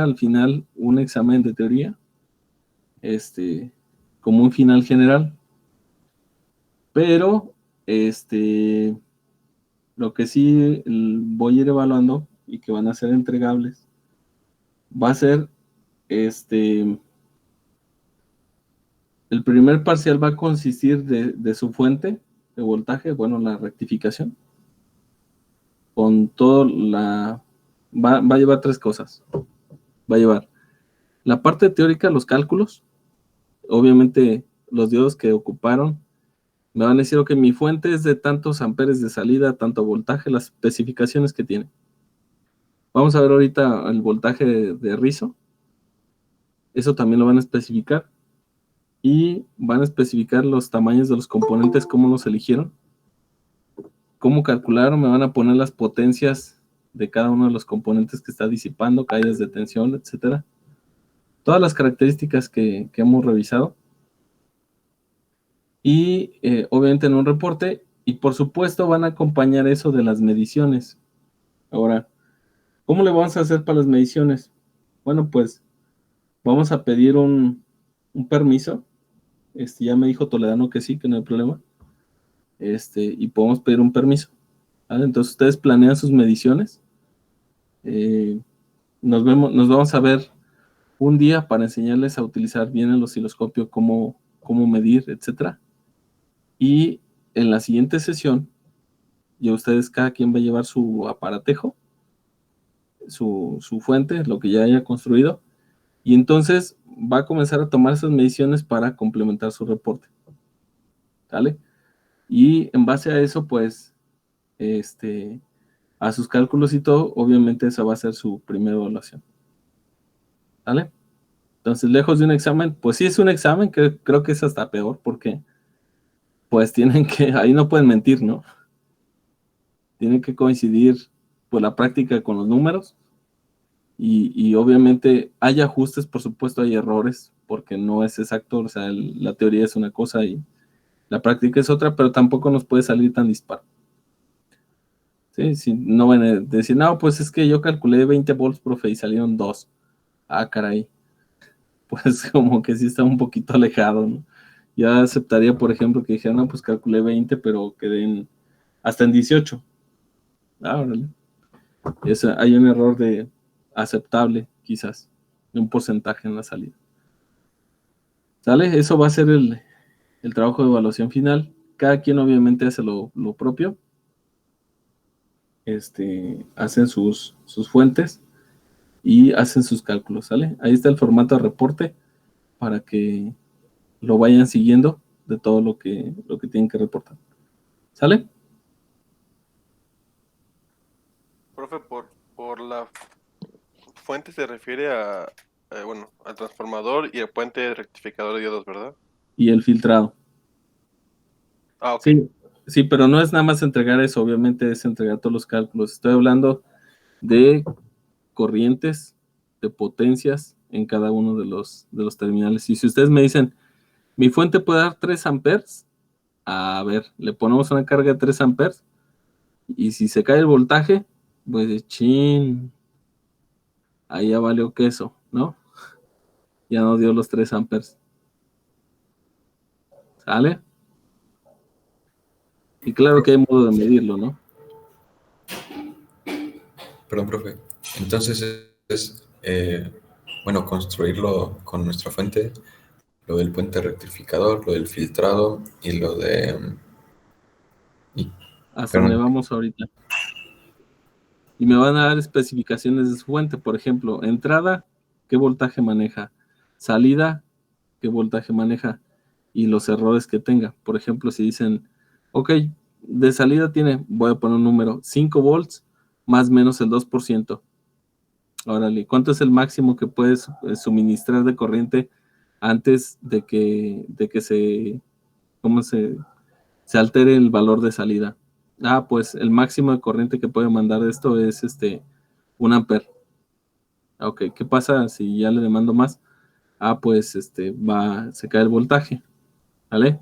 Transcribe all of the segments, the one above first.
al final un examen de teoría, como un final general, pero lo que sí voy a ir evaluando y que van a ser entregables va a ser el primer parcial va a consistir de su fuente de voltaje, bueno, la rectificación, con todo va a llevar tres cosas. Va a llevar la parte teórica, los cálculos, obviamente los diodos que ocuparon, me van a decir, ok, mi fuente es de tantos amperes de salida, tanto voltaje, las especificaciones que tiene. Vamos a ver ahorita el voltaje de rizo, eso también lo van a especificar, y van a especificar los tamaños de los componentes, cómo los eligieron, cómo calcularon, me van a poner las potencias de cada uno de los componentes que está disipando, caídas de tensión, etcétera. Todas las características que hemos revisado. Y obviamente en un reporte, y por supuesto van a acompañar eso de las mediciones. Ahora, ¿cómo le vamos a hacer para las mediciones? Bueno, pues vamos a pedir un permiso. Ya me dijo Toledano que sí, que no hay problema. Y podemos pedir un permiso. ¿Vale? Entonces ustedes planean sus mediciones. Nos vamos a ver un día para enseñarles a utilizar bien el osciloscopio, cómo medir, etcétera. Y en la siguiente sesión, ya ustedes, cada quien va a llevar su aparatejo, su fuente, lo que ya haya construido, y entonces va a comenzar a tomar esas mediciones para complementar su reporte. ¿Sale? Y en base a eso, pues, a sus cálculos y todo, obviamente esa va a ser su primera evaluación. ¿Sale? Entonces, lejos de un examen, pues sí es un examen, que creo que es hasta peor, porque pues tienen que, ahí no pueden mentir, ¿no? Tienen que coincidir pues la práctica con los números, y obviamente hay ajustes, por supuesto hay errores, porque no es exacto, o sea, la teoría es una cosa y la práctica es otra, pero tampoco nos puede salir tan disparo. ¿Sí? Si no van a decir, no, pues es que yo calculé 20 volts, profe, y salieron 2. Ah, caray. Pues como que sí está un poquito alejado, ¿no? Ya aceptaría, por ejemplo, que dijeran, no, pues calculé 20, pero quedé hasta en 18. Ah, órale. Hay un error de aceptable, quizás, de un porcentaje en la salida. ¿Sale? Eso va a ser el trabajo de evaluación final. Cada quien obviamente hace lo propio. Hacen sus fuentes y hacen sus cálculos, ¿sale? Ahí está el formato de reporte para que lo vayan siguiendo de todo lo que tienen que reportar. ¿Sale? Profe, por la fuente se refiere bueno, al transformador y el puente rectificador de diodos, ¿verdad? Y el filtrado. Ah, ok. Sí, pero no es nada más entregar eso, obviamente es entregar todos los cálculos. Estoy hablando de corrientes, de potencias en cada uno de los terminales. Y si ustedes me dicen, mi fuente puede dar 3 amperes, a ver, le ponemos una carga de 3 amperes, y si se cae el voltaje, pues chin, ahí ya valió queso, ¿no? Ya no dio los 3 amperes. ¿Sale? Y claro que hay modo de medirlo, ¿no? Perdón, profe. Entonces bueno, construirlo con nuestra fuente, lo del puente rectificador, lo del filtrado y lo de... Hasta donde perdón, vamos ahorita. Y me van a dar especificaciones de su fuente, por ejemplo, entrada, qué voltaje maneja, salida, qué voltaje maneja, y los errores que tenga. Por ejemplo, si dicen, ok, de salida tiene, voy a poner un número, 5 volts más menos el 2%. Órale, ¿cuánto es el máximo que puedes suministrar de corriente antes de que se altere el valor de salida? Ah, pues el máximo de corriente que puede mandar esto es 1 amper. Ok, ¿qué pasa si ya le demando más? Ah, pues se cae el voltaje. ¿Vale?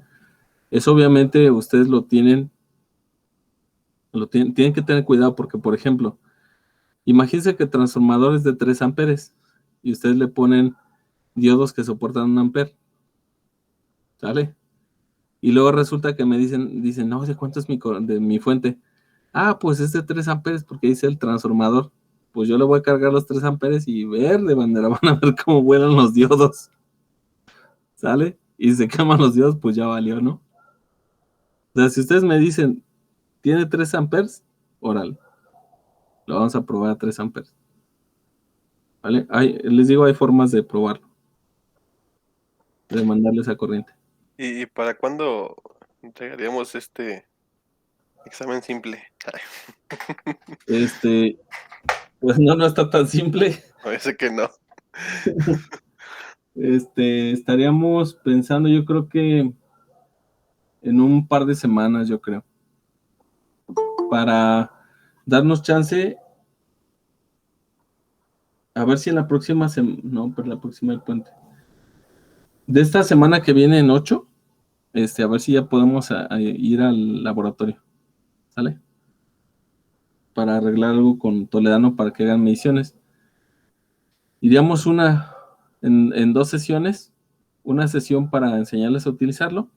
Eso obviamente ustedes tienen que tener cuidado porque, por ejemplo, imagínense que el transformador es de 3 amperes y ustedes le ponen diodos que soportan 1 amper, ¿sale? Y luego resulta que me dicen, no sé cuánto es de mi fuente. Ah, pues es de 3 amperes porque dice el transformador. Pues yo le voy a cargar los 3 amperes y de bandera, van a ver cómo vuelan los diodos, ¿sale? Y si se queman los diodos, pues ya valió, ¿no? O sea, si ustedes me dicen, tiene 3 amperes, órale, lo vamos a probar a 3 amperes. ¿Vale? Les digo, hay formas de probarlo, de mandarle esa corriente. ¿Y para cuándo entregaríamos este examen simple? Pues no está tan simple. Parece que no. Estaríamos pensando, yo creo que en un par de semanas, yo creo, para darnos chance, a ver si en la próxima no, pero la próxima del puente. De esta semana que viene en 8, a ver si ya podemos a ir al laboratorio, ¿sale? Para arreglar algo con Toledano para que hagan mediciones. Iríamos en 2 sesiones, una sesión para enseñarles a utilizarlo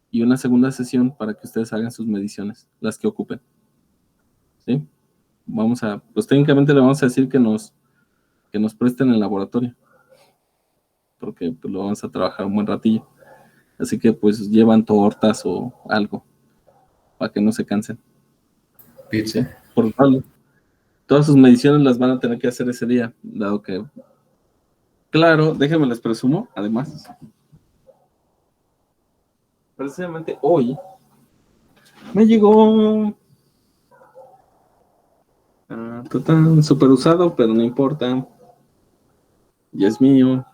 y una segunda sesión para que ustedes hagan sus mediciones, las que ocupen. ¿Sí? Pues técnicamente le vamos a decir que nos presten el laboratorio, porque pues, lo vamos a trabajar un buen ratillo. Así que pues llevan tortas o algo, para que no se cansen. Pizza. ¿Sí? Por favor, todas sus mediciones las van a tener que hacer ese día, dado que, claro, déjenme les presumo, además, precisamente hoy me llegó súper usado, pero no importa, ya es mío,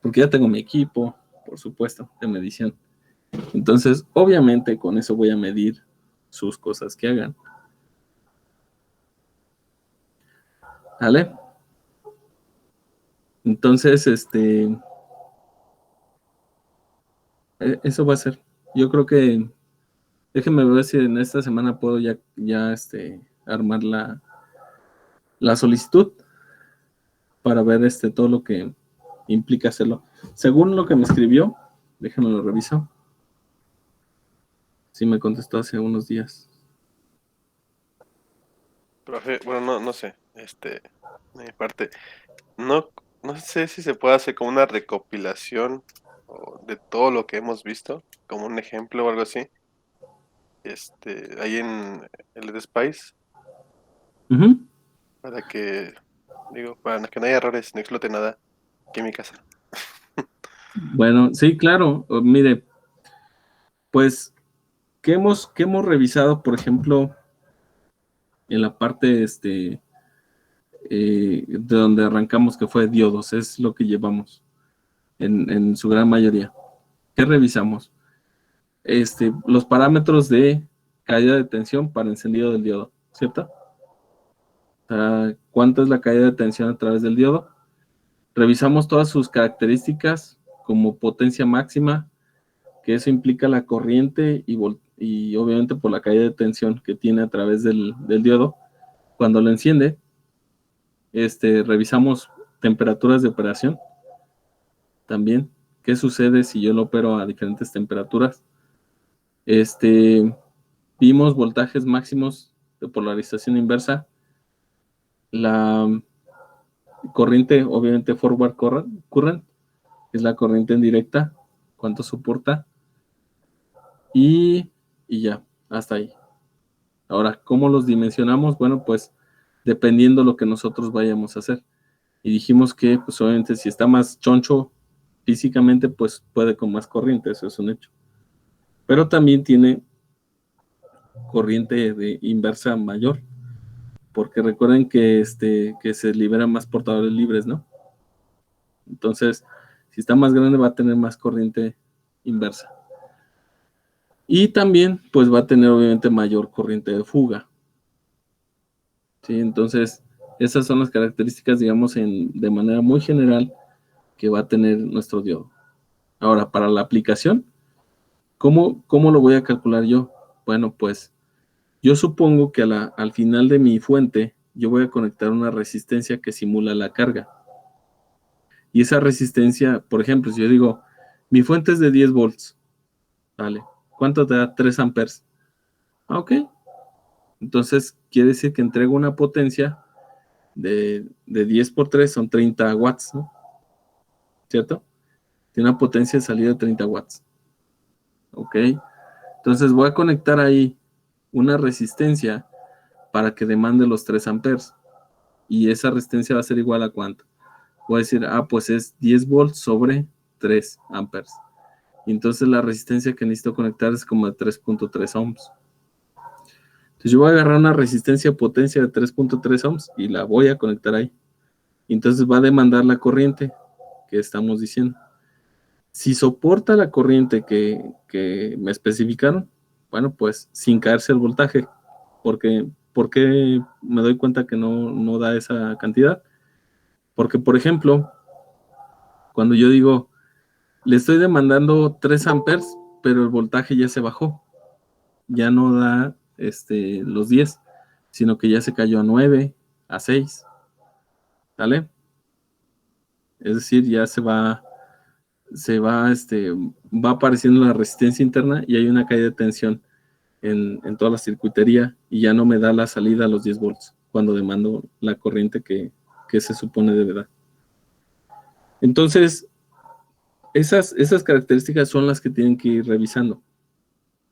porque ya tengo mi equipo, por supuesto, de medición. Entonces, obviamente, con eso voy a medir sus cosas que hagan. ¿Vale? Entonces, eso va a ser. Yo creo que, déjenme ver si en esta semana puedo ya armar la solicitud para ver todo lo que implica hacerlo. Según lo que me escribió, déjenme lo reviso. Sí me contestó hace unos días. Profe, bueno, no sé, de mi parte, no sé si se puede hacer como una recopilación de todo lo que hemos visto, como un ejemplo o algo así, ahí en el Spice, Uh-huh. para que no haya errores, no explote nada aquí en mi casa. Bueno, sí, claro. Mire, pues, ¿qué hemos revisado, por ejemplo, en la parte de donde arrancamos, que fue diodos? Es lo que llevamos en su gran mayoría. ¿Qué revisamos? Los parámetros de caída de tensión para encendido del diodo, ¿cierto? ¿Cuánta es la caída de tensión a través del diodo? Revisamos todas sus características como potencia máxima, que eso implica la corriente y obviamente por la caída de tensión que tiene a través del diodo cuando lo enciende. Revisamos temperaturas de operación también. ¿Qué sucede si yo lo opero a diferentes temperaturas? Vimos voltajes máximos de polarización inversa. La corriente, obviamente forward current, es la corriente en directa, cuánto soporta. Y ya, hasta ahí. Ahora, ¿cómo los dimensionamos? Bueno, pues dependiendo lo que nosotros vayamos a hacer. Y dijimos que, pues obviamente, si está más choncho físicamente, pues puede con más corriente, eso es un hecho. Pero también tiene corriente de inversa mayor, porque recuerden que, que se liberan más portadores libres, ¿no? Entonces, si está más grande, va a tener más corriente inversa. Y también, pues va a tener obviamente mayor corriente de fuga. ¿Sí? Entonces, esas son las características, digamos, de manera muy general que va a tener nuestro diodo. Ahora, para la aplicación, ¿cómo lo voy a calcular yo? Bueno, pues yo supongo que al final de mi fuente yo voy a conectar una resistencia que simula la carga. Y esa resistencia, por ejemplo, si yo digo, mi fuente es de 10 volts, ¿vale? ¿Cuánto te da? 3 amperes. Ah, ok. Entonces, quiere decir que entrego una potencia de 10 por 3, son 30 watts, ¿no? ¿Cierto? Tiene una potencia de salida de 30 watts. Ok. Entonces, voy a conectar ahí una resistencia para que demande los 3 amperes. Y esa resistencia va a ser igual a ¿cuánto? Voy a decir, pues es 10 volts sobre 3 amperes. Y entonces la resistencia que necesito conectar es como de 3.3 ohms. Entonces yo voy a agarrar una resistencia de potencia de 3.3 ohms y la voy a conectar ahí. Y entonces va a demandar la corriente que estamos diciendo. Si soporta la corriente que me especificaron, bueno, pues sin caerse el voltaje. ¿Por qué me doy cuenta que no da esa cantidad? Porque, por ejemplo, cuando yo digo, le estoy demandando 3 amperes, pero el voltaje ya se bajó. Ya no da los 10, sino que ya se cayó a 9, a 6. ¿Vale? Es decir, ya va apareciendo la resistencia interna y hay una caída de tensión en toda la circuitería y ya no me da la salida a los 10 volts cuando demando la corriente que se supone debe dar. Entonces, esas características son las que tienen que ir revisando,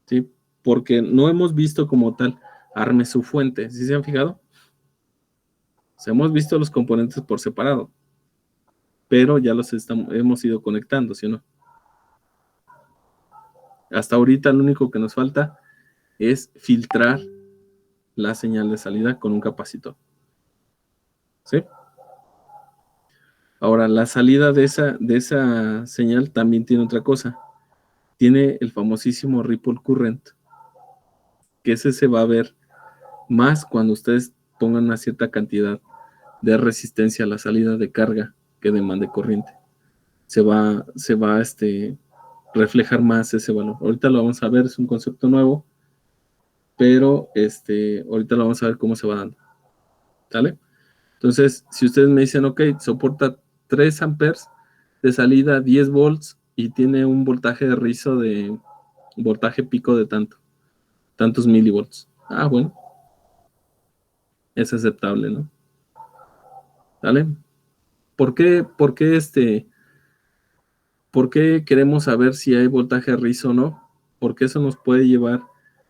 ¿sí? Porque no hemos visto como tal arme su fuente, ¿sí se han fijado? O sea, hemos visto los componentes por separado, pero ya hemos ido conectando, ¿sí o no? Hasta ahorita lo único que nos falta es filtrar la señal de salida con un capacitor, ¿sí? Ahora, la salida de esa señal también tiene otra cosa. Tiene el famosísimo ripple current, que ese se va a ver más cuando ustedes pongan una cierta cantidad de resistencia a la salida de carga que demande corriente. Se va a reflejar más ese valor. Ahorita lo vamos a ver, es un concepto nuevo, pero ahorita lo vamos a ver cómo se va dando. ¿Sale? Entonces, si ustedes me dicen, ok, soporta 3 amperes de salida, 10 volts y tiene un voltaje de rizo de voltaje pico de tantos milivolts. Ah, bueno, es aceptable, ¿no? ¿Sale? ¿Por qué queremos saber si hay voltaje rizo o no? Porque eso nos puede llevar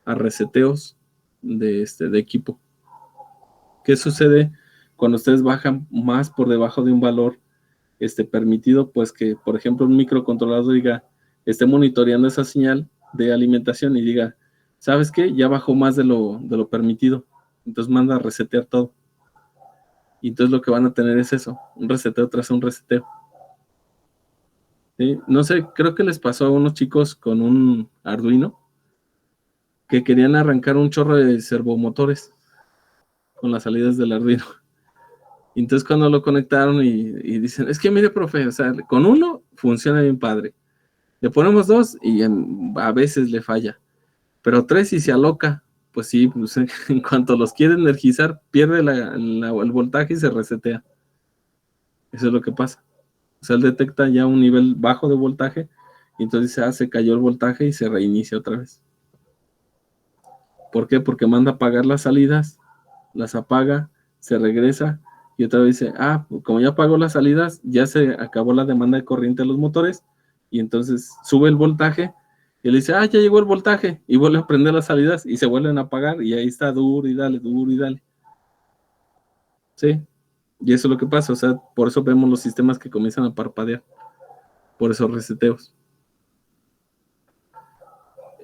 a reseteos de equipo. ¿Qué sucede cuando ustedes bajan más por debajo de un valor permitido? Pues que, por ejemplo, un microcontrolador esté monitoreando esa señal de alimentación y diga, ¿sabes qué? Ya bajó más de lo permitido. Entonces manda a resetear todo. Y entonces lo que van a tener es eso, un reseteo tras un reseteo. ¿Sí? No sé, creo que les pasó a unos chicos con un Arduino que querían arrancar un chorro de servomotores con las salidas del Arduino. Y entonces cuando lo conectaron y dicen, es que mire, profe, o sea, con uno funciona bien padre. Le ponemos 2 y a veces le falla. Pero 3 y se aloca. Pues sí, pues, en cuanto los quiere energizar, pierde el voltaje y se resetea. Eso es lo que pasa. O sea, él detecta ya un nivel bajo de voltaje y entonces dice, se cayó el voltaje y se reinicia otra vez. ¿Por qué? Porque manda a apagar las salidas, las apaga, se regresa y otra vez dice, como ya apagó las salidas, ya se acabó la demanda de corriente de los motores y entonces sube el voltaje y le dice, ya llegó el voltaje y vuelve a prender las salidas y se vuelven a apagar y ahí está duro y dale, duro y dale. ¿Sí? Y eso es lo que pasa, o sea, por eso vemos los sistemas que comienzan a parpadear, por esos reseteos.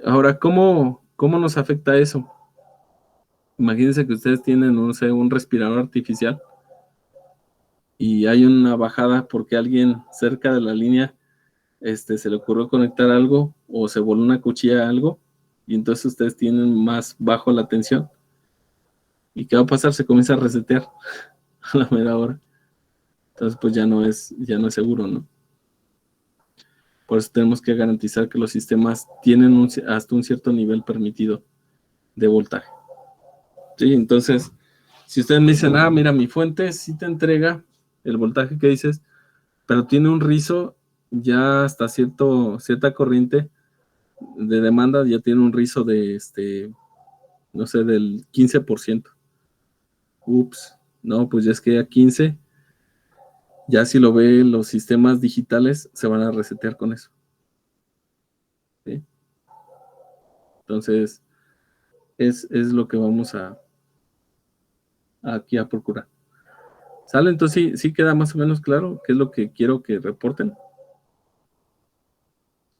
Ahora, ¿cómo nos afecta eso? Imagínense que ustedes tienen, no sé, un respirador artificial y hay una bajada porque alguien cerca de la línea se le ocurrió conectar algo o se voló una cuchilla a algo y entonces ustedes tienen más bajo la tensión. ¿Y qué va a pasar? Se comienza a resetear a la mera hora. Entonces pues ya no es seguro, ¿no? Por eso tenemos que garantizar que los sistemas tienen hasta un cierto nivel permitido de voltaje. Sí, entonces Si ustedes me dicen, mira, mi fuente sí te entrega el voltaje que dices, pero tiene un rizo ya hasta cierta corriente de demanda, ya tiene un rizo de, no sé, del 15%. Ups, no, pues ya es que a 15, ya si lo ven los sistemas digitales, se van a resetear con eso. ¿Sí? Entonces, es lo que vamos aquí a procurar. ¿Sale? Entonces sí queda más o menos claro qué es lo que quiero que reporten.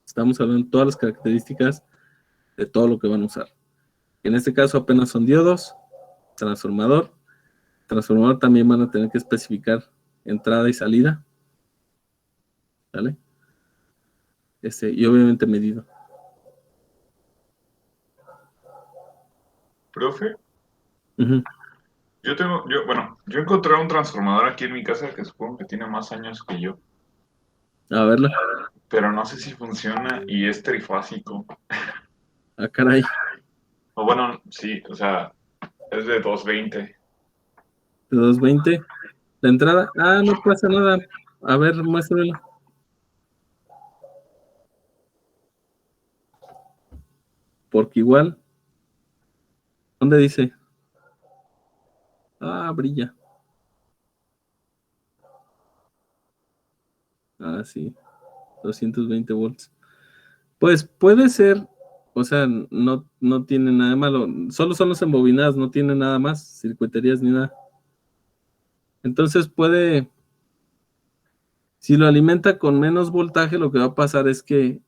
Estamos hablando de todas las características de todo lo que van a usar. En este caso apenas son diodos, transformador. Transformador también van a tener que especificar entrada y salida. ¿Vale? Y obviamente medido. Profe, Uh-huh. yo encontré un transformador aquí en mi casa que supongo que tiene más años que yo, A verla. pero no sé si funciona y es trifásico. Caray. O bueno, sí, o sea, es de 220. De 220. La entrada. No pasa nada. A ver, muéstramela. Porque igual. ¿Dónde dice? Brilla. Sí. 220 volts. Pues puede ser, o sea, no tiene nada de malo. Solo son los embobinados, no tiene nada más, circuiterías ni nada. Entonces si lo alimenta con menos voltaje, lo que va a pasar es que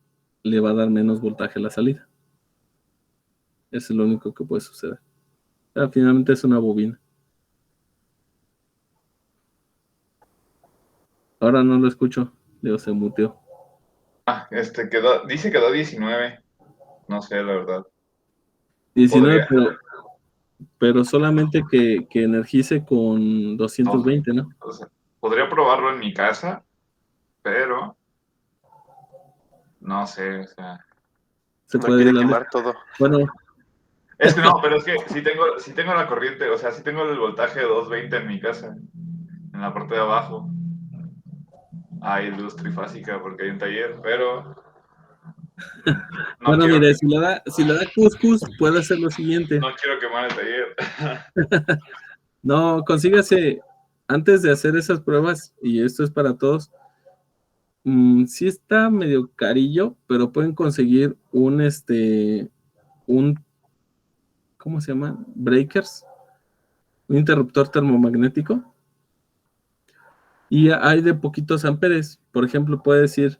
le va a dar menos voltaje a la salida. Eso es lo único que puede suceder. Finalmente es una bobina. Ahora no lo escucho. Dios, se muteó. Dice que da 19. No sé, la verdad. 19, Podría. pero solamente que energice con 220, ¿no? O sea, podría probarlo en mi casa, pero no sé, o sea. Se No puede quiere la quemar todo. Bueno, Es que no, pero es que si tengo la corriente, o sea, si tengo el voltaje de 220 en mi casa, en la parte de abajo. Hay luz trifásica porque hay un taller, pero no bueno, quiero, mire, si le da cuscús, puede hacer lo siguiente. no quiero quemar el taller. No, consígase, antes de hacer esas pruebas, y esto es para todos, sí está medio carillo, pero pueden conseguir un, ¿cómo se llama? Breakers, un interruptor termomagnético, y hay de poquitos amperes. Por ejemplo, puede decir,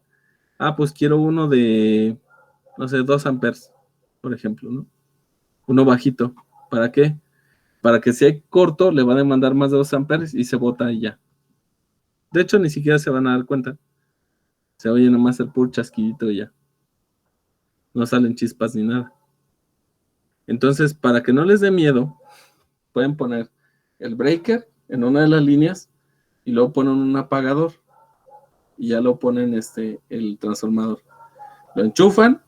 pues quiero uno de, no sé, 2 amperes, por ejemplo, ¿no? Uno bajito. ¿Para qué? Para que si hay corto, le va a demandar más de 2 amperes y se bota y ya. De hecho, ni siquiera se van a dar cuenta. Se oye nomás el puro chasquidito y ya. No salen chispas ni nada. Entonces, para que no les dé miedo, pueden poner el breaker en una de las líneas y luego ponen un apagador y ya lo ponen el transformador. Lo enchufan,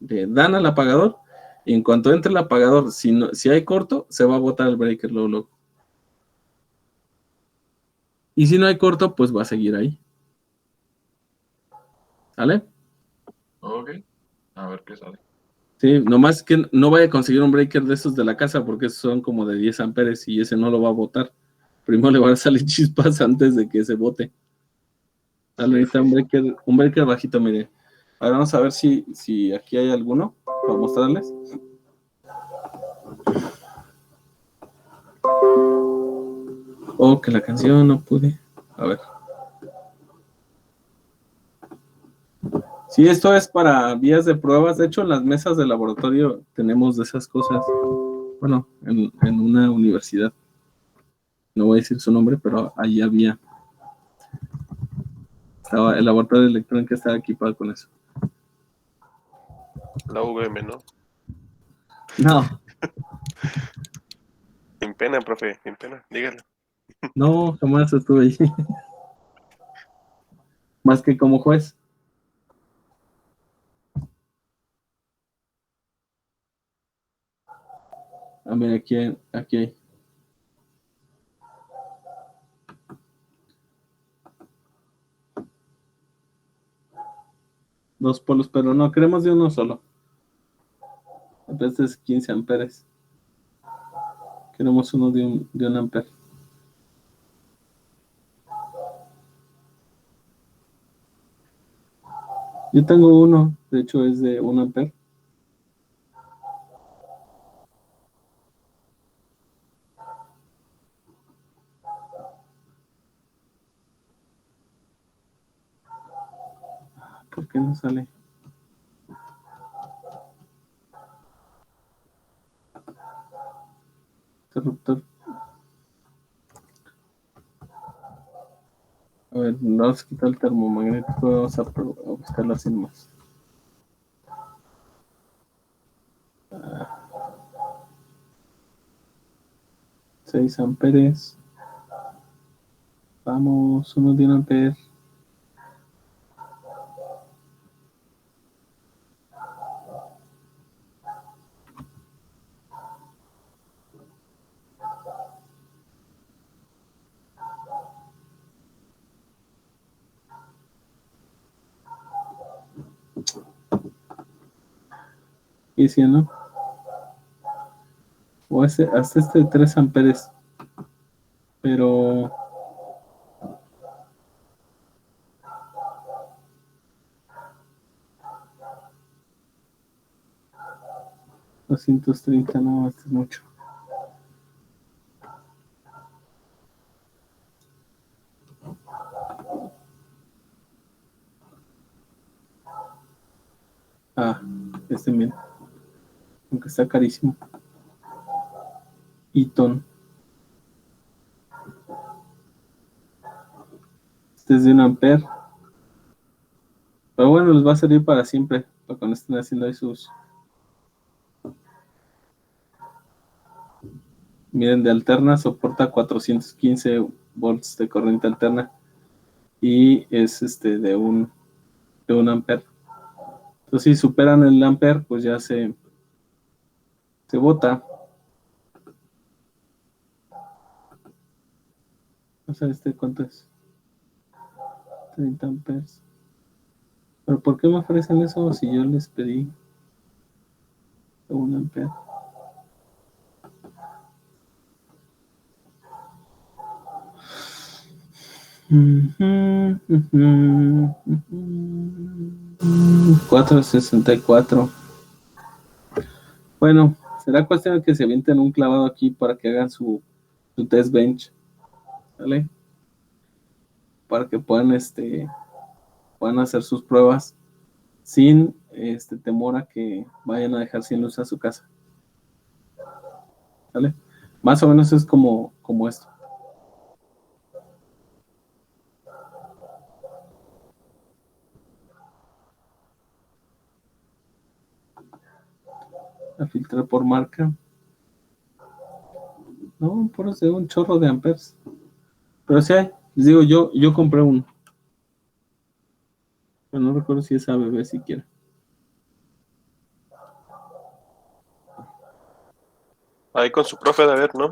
le dan al apagador y en cuanto entre el apagador, si hay corto, se va a botar el breaker luego. Y si no hay corto, pues va a seguir ahí. ¿Sale? Ok, a ver qué sale. Sí, nomás que no vaya a conseguir un breaker de esos de la casa porque esos son como de 10 amperes y ese no lo va a botar. Primero le van a salir chispas antes de que se bote. Dale, ahí está un breaker bajito, mire. Ahora vamos a ver si aquí hay alguno para mostrarles. Que la canción no pude. A ver. Sí, esto es para vías de pruebas. De hecho, en las mesas de laboratorio tenemos de esas cosas. Bueno, en una universidad. No voy a decir su nombre, pero ahí había. El laboratorio de electrónica estaba equipado con eso. La VM, ¿no? No, Sin pena, profe, sin pena, dígalo. no, jamás estuve ahí. Más que como juez. Mira, aquí hay. 2 polos, pero no, queremos de uno solo. En vez de 15 amperes. Queremos uno de un amper. Yo tengo uno, de hecho es de 1 amper. ¿Por qué no sale? Interruptor. A ver, vamos a quitar el termomagnético, vamos a buscarlo así más. 6 amperes. Vamos, uno de 1 amper. Y si no, o hasta este de 3 amperes, pero $230, no, este es mucho. Ah, este mira, aunque está carísimo. Eaton. Este es de 1 amper. Pero bueno, les va a servir para siempre, para cuando estén haciendo ahí sus... Miren, de alterna soporta 415 volts de corriente alterna y es de un amper. Entonces, si superan el amper, pues ya se bota. O sea, ¿cuánto es? 30 amperes. ¿Pero por qué me ofrecen eso si yo les pedí 1 amper? $4.64. Bueno, será cuestión de que se avienten un clavado aquí para que hagan su test bench, ¿vale? Para que puedan hacer sus pruebas sin temor a que vayan a dejar sin luz a su casa, ¿vale? Más o menos es como esto. A filtrar por marca. No, por eso un chorro de amperes. Pero sí hay. Les digo, yo compré uno. Pero no recuerdo si es ABB siquiera. Ahí con su profe David, ¿no?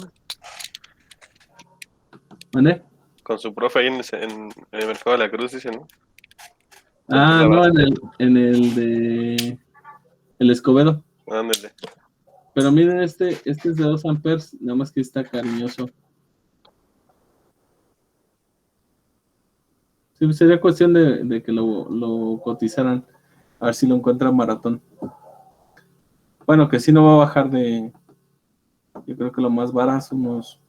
¿Vale? Con su profe ahí en el mercado de la Cruz, dice, ¿no? Ah, no, en el de el Escobedo. Ándale. Pero miren, este es de 2 amperes, nada más que está cariñoso. Sí, pues sería cuestión de que lo cotizaran, a ver si lo encuentra Maratón. Bueno, que sí no va a bajar yo creo que lo más barato, unos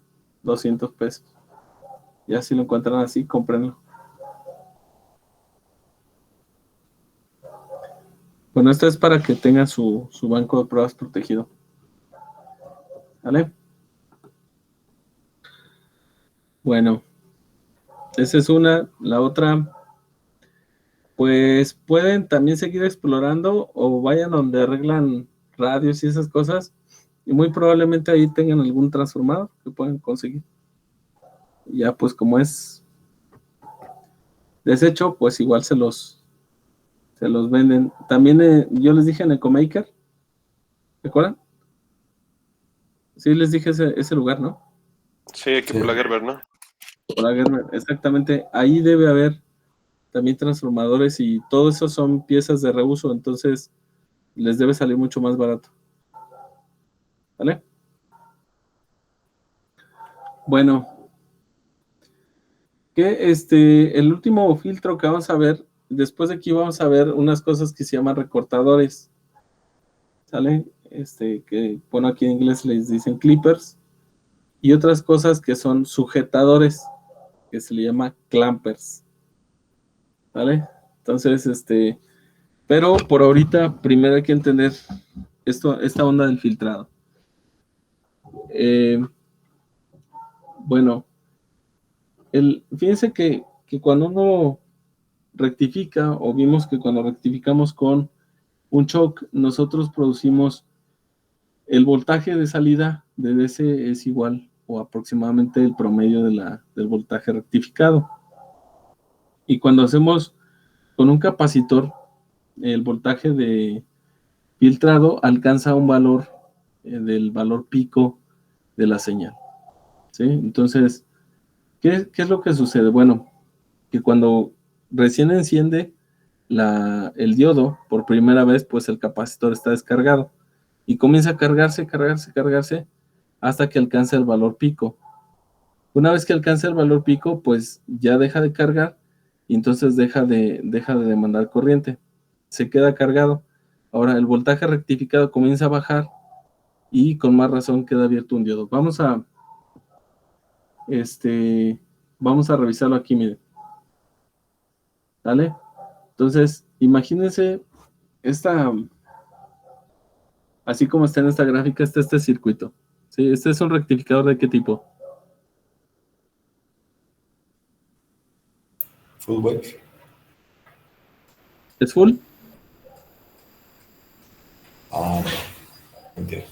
200 pesos. Ya si lo encuentran así, cómprenlo. Bueno, esto es para que tengan su banco de pruebas protegido. ¿Vale? Bueno, esa es una. La otra, pues pueden también seguir explorando o vayan donde arreglan radios y esas cosas. Y muy probablemente ahí tengan algún transformador que puedan conseguir. Y ya pues como es desecho, pues igual se los venden. También yo les dije en Ecomaker, ¿recuerdan? Sí, les dije ese lugar, ¿no? Sí, aquí por la Gerber, ¿no? Por la guerra, exactamente. Ahí debe haber también transformadores y todo eso son piezas de reuso, entonces les debe salir mucho más barato. ¿Vale? Bueno, el último filtro que vamos a ver, después de aquí vamos a ver unas cosas que se llaman recortadores. ¿Sale? Que bueno, aquí en inglés les dicen clippers. Y otras cosas que son sujetadores, que se le llama clampers. ¿Vale? Entonces, pero por ahorita primero hay que entender esta onda del filtrado. Bueno, fíjense que cuando uno rectifica, o vimos que cuando rectificamos con un choke, nosotros producimos el voltaje de salida de DC es igual o aproximadamente el promedio del voltaje rectificado. Y cuando hacemos con un capacitor, el voltaje de filtrado alcanza un valor del valor pico de la señal. ¿Sí? Entonces, ¿qué es lo que sucede? Bueno, que cuando recién enciende el diodo por primera vez, pues el capacitor está descargado y comienza a cargarse hasta que alcanza el valor pico. Una vez que alcanza el valor pico, pues ya deja de cargar y entonces deja de demandar corriente. Se queda cargado. Ahora el voltaje rectificado comienza a bajar y con más razón queda abierto un diodo. Vamos a revisarlo aquí, miren. ¿Vale? Entonces, imagínense así como está en esta gráfica, está este circuito. ¿Sí? Este es un rectificador ¿de qué tipo? Full wave. ¿Es full? Ah, no. Mentira.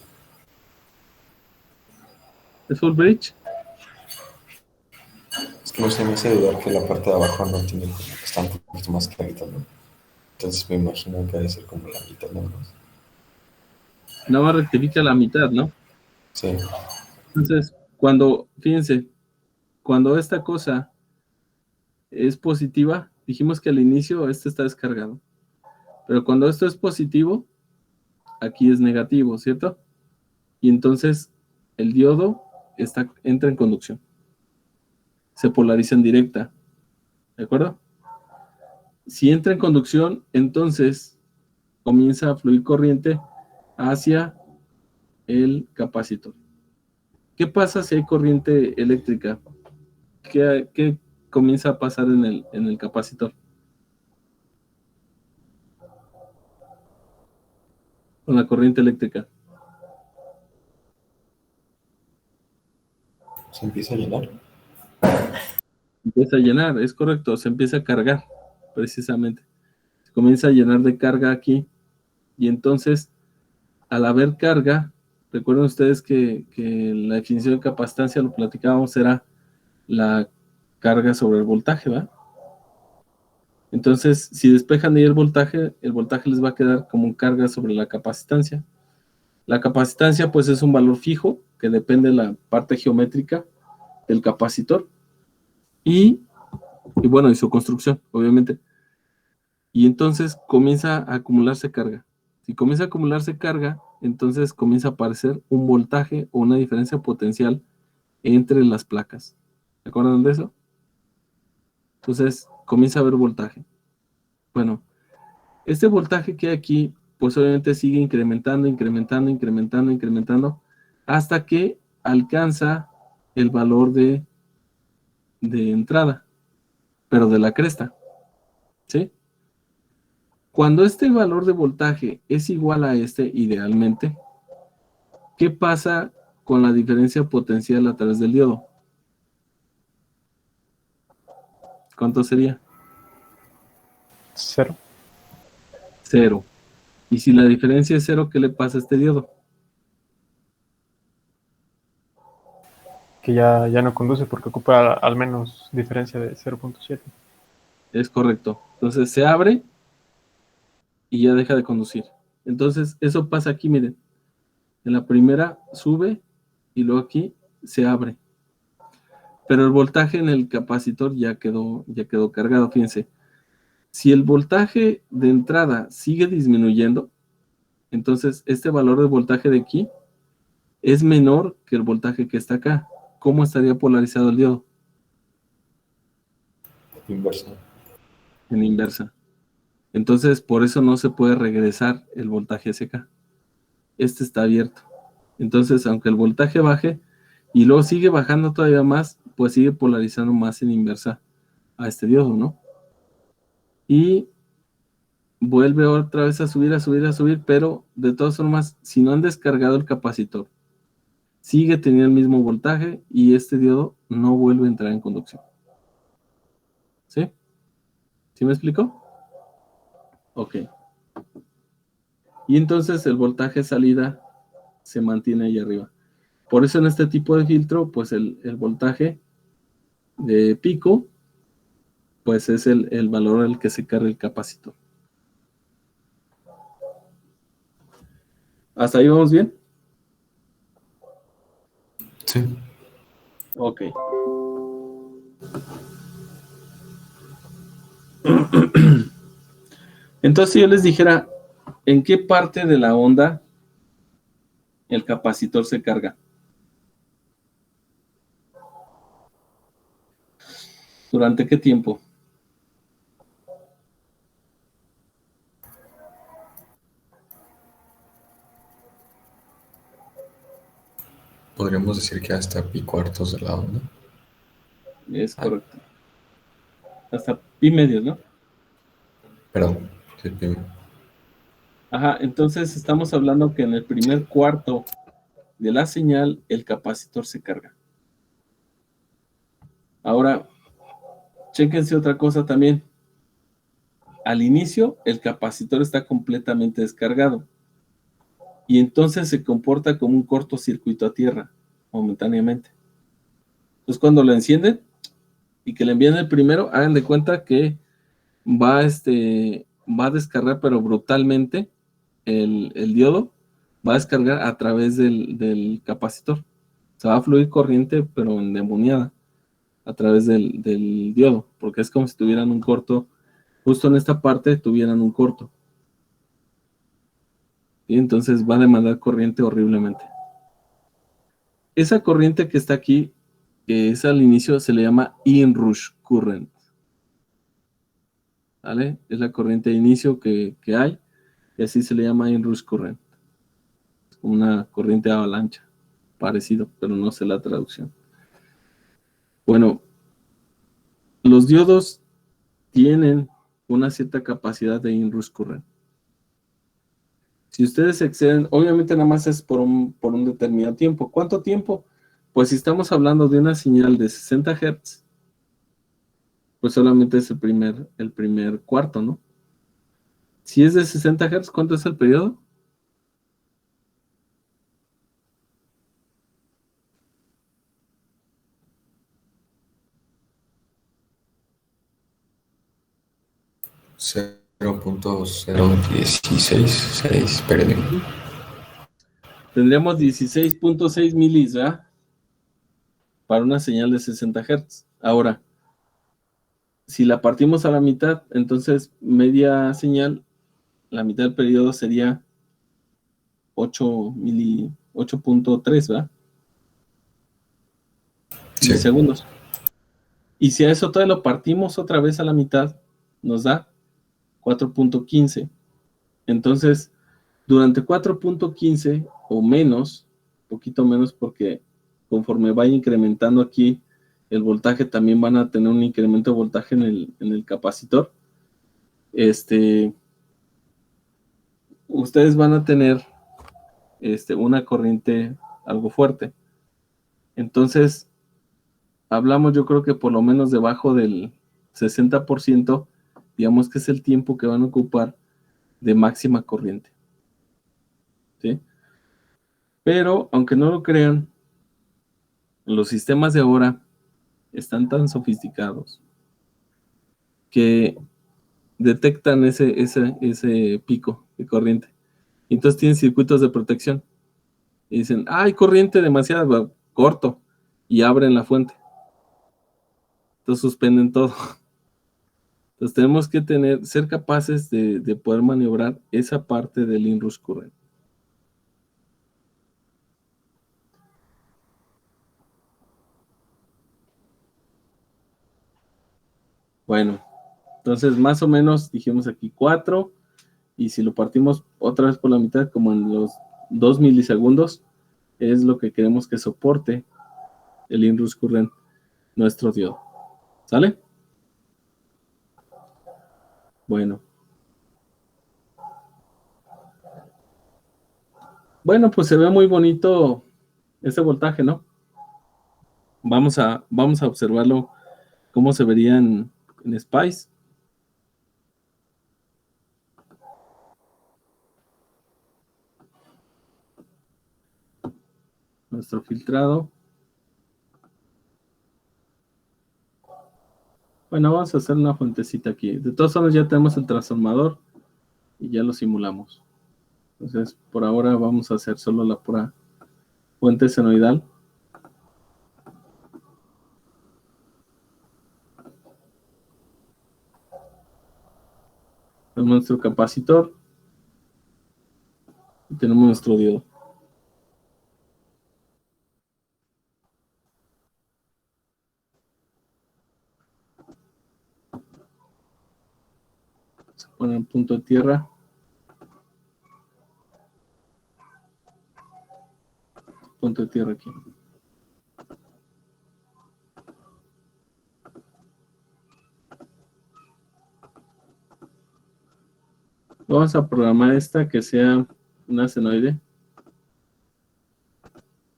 ¿Es full bridge? Es que no sé, me hace dudar que la parte de abajo no tiene como que está un poquito más clarita, ¿no? Entonces me imagino que debe ser como la mitad nada más. Nada más rectifica la mitad, ¿no? Sí. Entonces, fíjense, cuando esta cosa es positiva, dijimos que al inicio está descargado. Pero cuando esto es positivo, aquí es negativo, ¿cierto? Y entonces el diodo entra en conducción. Se polariza en directa. ¿De acuerdo? Si entra en conducción, entonces comienza a fluir corriente hacia el capacitor. ¿Qué pasa si hay corriente eléctrica? ¿Qué comienza a pasar en el capacitor? Con la corriente eléctrica. Se empieza a llenar. Empieza a llenar, es correcto, se empieza a cargar, precisamente. Se comienza a llenar de carga aquí, y entonces, al haber carga, recuerden ustedes que la definición de capacitancia, lo platicábamos, era la carga sobre el voltaje, ¿va? Entonces, si despejan ahí el voltaje les va a quedar como carga sobre la capacitancia. La capacitancia, pues, es un valor fijo, que depende de la parte geométrica del capacitor, y bueno, y su construcción, obviamente. Y entonces comienza a acumularse carga. Si comienza a acumularse carga, entonces comienza a aparecer un voltaje o una diferencia potencial entre las placas. ¿Se acuerdan de eso? Entonces comienza a haber voltaje. Bueno, este voltaje que hay aquí, pues obviamente sigue incrementando, hasta que alcanza el valor de entrada, pero de la cresta. ¿Sí? Cuando este valor de voltaje es igual a idealmente, ¿qué pasa con la diferencia potencial a través del diodo? ¿Cuánto sería? 0. 0. Y si la diferencia es 0, ¿qué le pasa a este diodo? Que ya no conduce porque ocupa al menos diferencia de 0.7. Es correcto. Entonces se abre y ya deja de conducir. Entonces eso pasa aquí, miren. En la primera sube y luego aquí se abre. Pero el voltaje en el capacitor ya quedó cargado, fíjense. Si el voltaje de entrada sigue disminuyendo, entonces este valor de voltaje de aquí es menor que el voltaje que está acá. ¿Cómo estaría polarizado el diodo? Inversa. En inversa. Entonces, por eso no se puede regresar el voltaje hacia acá. Este está abierto. Entonces, aunque el voltaje baje y luego sigue bajando todavía más, pues sigue polarizando más en inversa a este diodo, ¿no? Y vuelve otra vez a subir, pero de todas formas, si no han descargado el capacitor, sigue teniendo el mismo voltaje y este diodo no vuelve a entrar en conducción. ¿Sí? ¿Sí me explico? Ok. Y entonces el voltaje salida se mantiene ahí arriba. Por eso en este tipo de filtro, pues el voltaje de pico, pues es el valor al que se carga el capacitor. ¿Hasta ahí vamos bien? Sí. Ok. Entonces, si yo les dijera, ¿en qué parte de la onda el capacitor se carga? ¿Durante qué tiempo? Podríamos decir que hasta pi cuartos de la onda. Es correcto. Hasta pi medios, ¿no? Perdón. Sí, pi. Ajá, entonces estamos hablando que en el primer cuarto de la señal el capacitor se carga. Ahora, chéquense otra cosa también. Al inicio el capacitor está completamente descargado y entonces se comporta como un cortocircuito a tierra momentáneamente. Entonces cuando lo encienden y que le envíen el primero, hagan de cuenta que va a descargar pero brutalmente el diodo, va a descargar a través del capacitor. Se va a fluir corriente pero endemoniada a través del diodo, porque es como si tuvieran un corto, justo en esta parte tuvieran un corto. Y entonces va a demandar corriente horriblemente. Esa corriente que está aquí, que es al inicio, se le llama inrush current. ¿Vale? Es la corriente de inicio que hay, y así se le llama inrush current. Es como una corriente de avalancha, parecido, pero no sé la traducción. Bueno, los diodos tienen una cierta capacidad de inrush current. Si ustedes exceden, obviamente nada más es por un determinado tiempo. ¿Cuánto tiempo? Pues si estamos hablando de una señal de 60 Hz, pues solamente es el primer cuarto, ¿no? Si es de 60 Hz, ¿cuánto es el periodo? Cero punto cero dieciséis seis, perdón. Tendríamos 16.6 milis, ¿verdad? Para una señal de 60 Hz. Ahora, si la partimos a la mitad, entonces media señal, la mitad del periodo sería 8.3, ¿verdad? Sí. Milisegundos. Y si a eso todavía lo partimos otra vez a la mitad, nos da 4.15. Entonces, durante 4.15 o menos, poquito menos porque conforme vaya incrementando aquí el voltaje, también van a tener un incremento de voltaje en el capacitor. Ustedes van a tener una corriente algo fuerte. Entonces, hablamos yo creo que por lo menos debajo del 60%, digamos que es el tiempo que van a ocupar de máxima corriente. ¿Sí? Pero, aunque no lo crean, los sistemas de ahora están tan sofisticados que detectan ese pico de corriente. Y entonces tienen circuitos de protección. Y dicen, hay corriente demasiado corto. Y abren la fuente. Entonces suspenden todo. Entonces tenemos que ser capaces de poder maniobrar esa parte del inrush current. Bueno, entonces más o menos dijimos aquí 4, y si lo partimos otra vez por la mitad, como en los 2 milisegundos, es lo que queremos que soporte el inrush current nuestro diodo. ¿Sale? Bueno. Bueno, pues se ve muy bonito este voltaje, ¿no? Vamos a observarlo cómo se vería en Spice. Nuestro filtrado. Bueno, vamos a hacer una fuentecita aquí. De todas formas ya tenemos el transformador y ya lo simulamos. Entonces, por ahora vamos a hacer solo la pura fuente senoidal. Tenemos nuestro capacitor y tenemos nuestro diodo. Se pone el punto de tierra. Punto de tierra aquí. Vamos a programar esta que sea una senoide.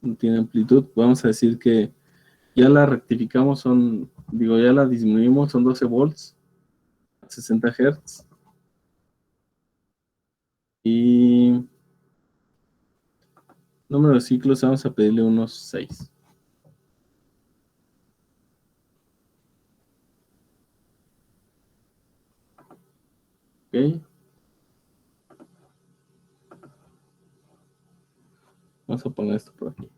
No tiene amplitud. Vamos a decir que ya la rectificamos, ya la disminuimos, son 12 volts, 60 Hz. Y número de ciclos vamos a pedirle unos 6. Ok. Vamos a poner esto por aquí.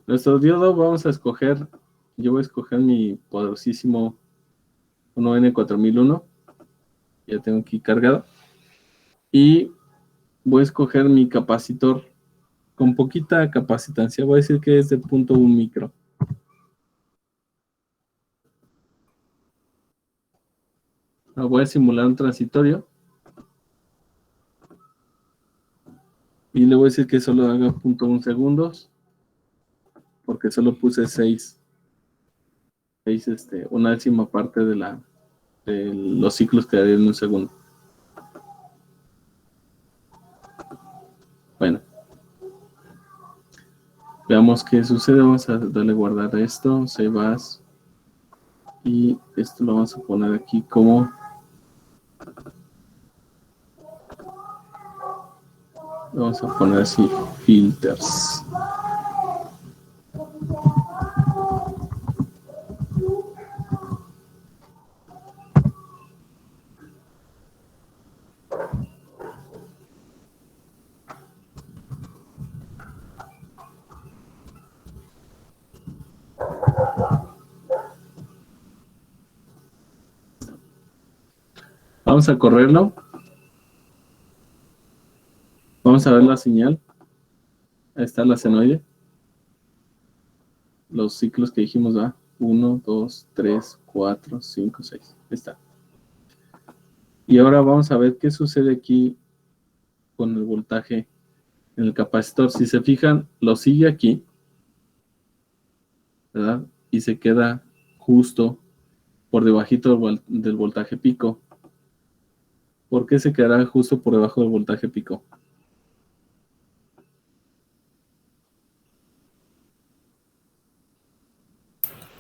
Nuestro diodo vamos a escoger, yo voy a escoger mi poderosísimo 1N4001. Ya tengo aquí cargado. Y voy a escoger mi capacitor con poquita capacitancia. Voy a decir que es de 0.1 micro. Ahora voy a simular un transitorio. Y le voy a decir que solo haga 0.1 segundos. Porque solo puse 6, una décima parte de los ciclos que darían en un segundo. Bueno. Veamos qué sucede. Vamos a darle a guardar esto. Save as. Y esto lo vamos a poner aquí como... Vamos a poner así, filters. Vamos a correrlo. Vamos a ver la señal. Ahí está la senoide. Los ciclos que dijimos, 1, 2, 3, 4, 5, 6. Ahí está. Y ahora vamos a ver qué sucede aquí con el voltaje en el capacitor. Si se fijan, lo sigue aquí, ¿verdad? Y se queda justo por debajito del voltaje pico. ¿Por qué se quedará justo por debajo del voltaje pico?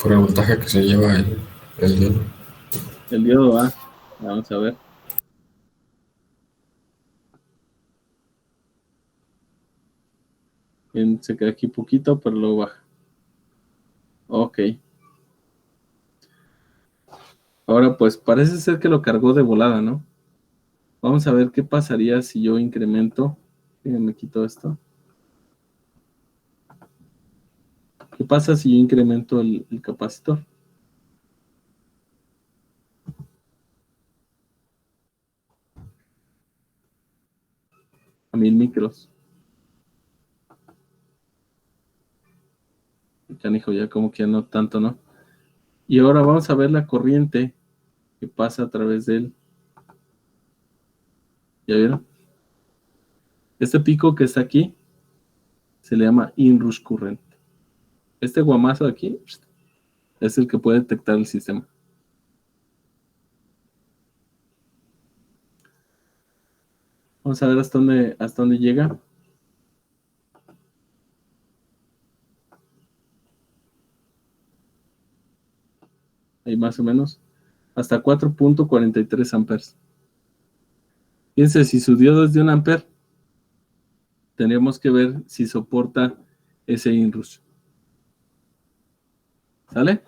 Por el voltaje que se lleva el diodo. El diodo va. Vamos a ver. Bien, se queda aquí poquito, pero luego baja. Ok. Ahora pues parece ser que lo cargó de volada, ¿no? Vamos a ver qué pasaría si yo incremento. Me quito esto. ¿Qué pasa si yo incremento el capacitor? A 1000 micros. Canijo, ya como que no tanto, ¿no? Y ahora vamos a ver la corriente que pasa a través de él. ¿Ya vieron? Este pico que está aquí se le llama inrush current. Este guamazo de aquí es el que puede detectar el sistema. Vamos a ver hasta dónde llega. Ahí más o menos. Hasta 4.43 amperes. Fíjense, si su diodo es de 1 amper, tendríamos que ver si soporta ese inrush. ¿Sale?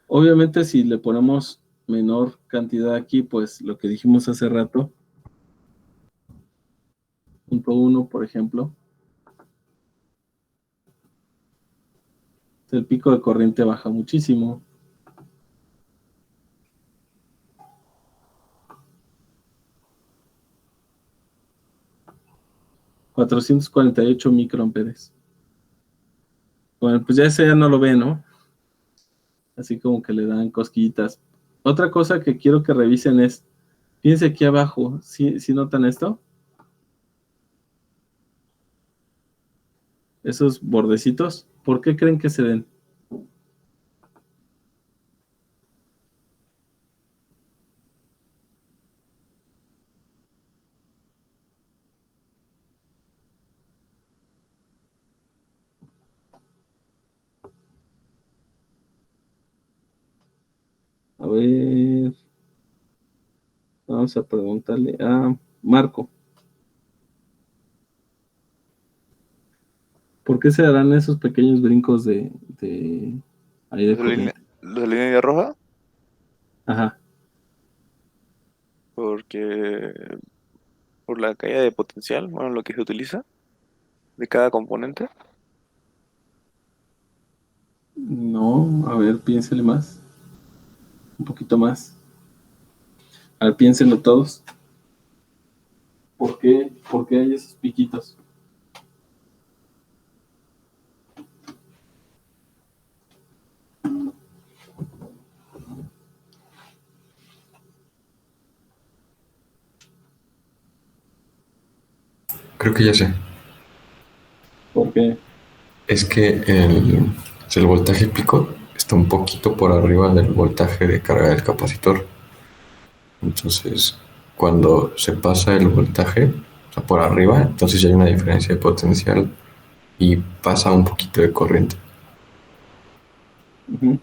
Obviamente, si le ponemos menor cantidad aquí, pues lo que dijimos hace rato, 0.1, por ejemplo, el pico de corriente baja muchísimo. $448 microamperes. Bueno, pues ya ese ya no lo ve, ¿no? Así como que le dan cosquillitas. Otra cosa que quiero que revisen es, fíjense aquí abajo, ¿sí notan esto? Esos bordecitos, ¿por qué creen que se den? A ver, vamos a preguntarle a Marco. ¿Por qué se darán esos pequeños brincos de ahí de corriente? La línea roja, Ajá. porque por la caída de potencial, bueno, lo que se utiliza de cada componente. No, a ver, piénsele más. Un poquito más. A ver, piénsenlo todos. ¿Por qué hay esos piquitos? Creo que ya sé. ¿Por qué? Es que el voltaje pico está un poquito por arriba del voltaje de carga del capacitor. Entonces, cuando se pasa el voltaje, o sea, por arriba, entonces ya hay una diferencia de potencial y pasa un poquito de corriente. Ujú.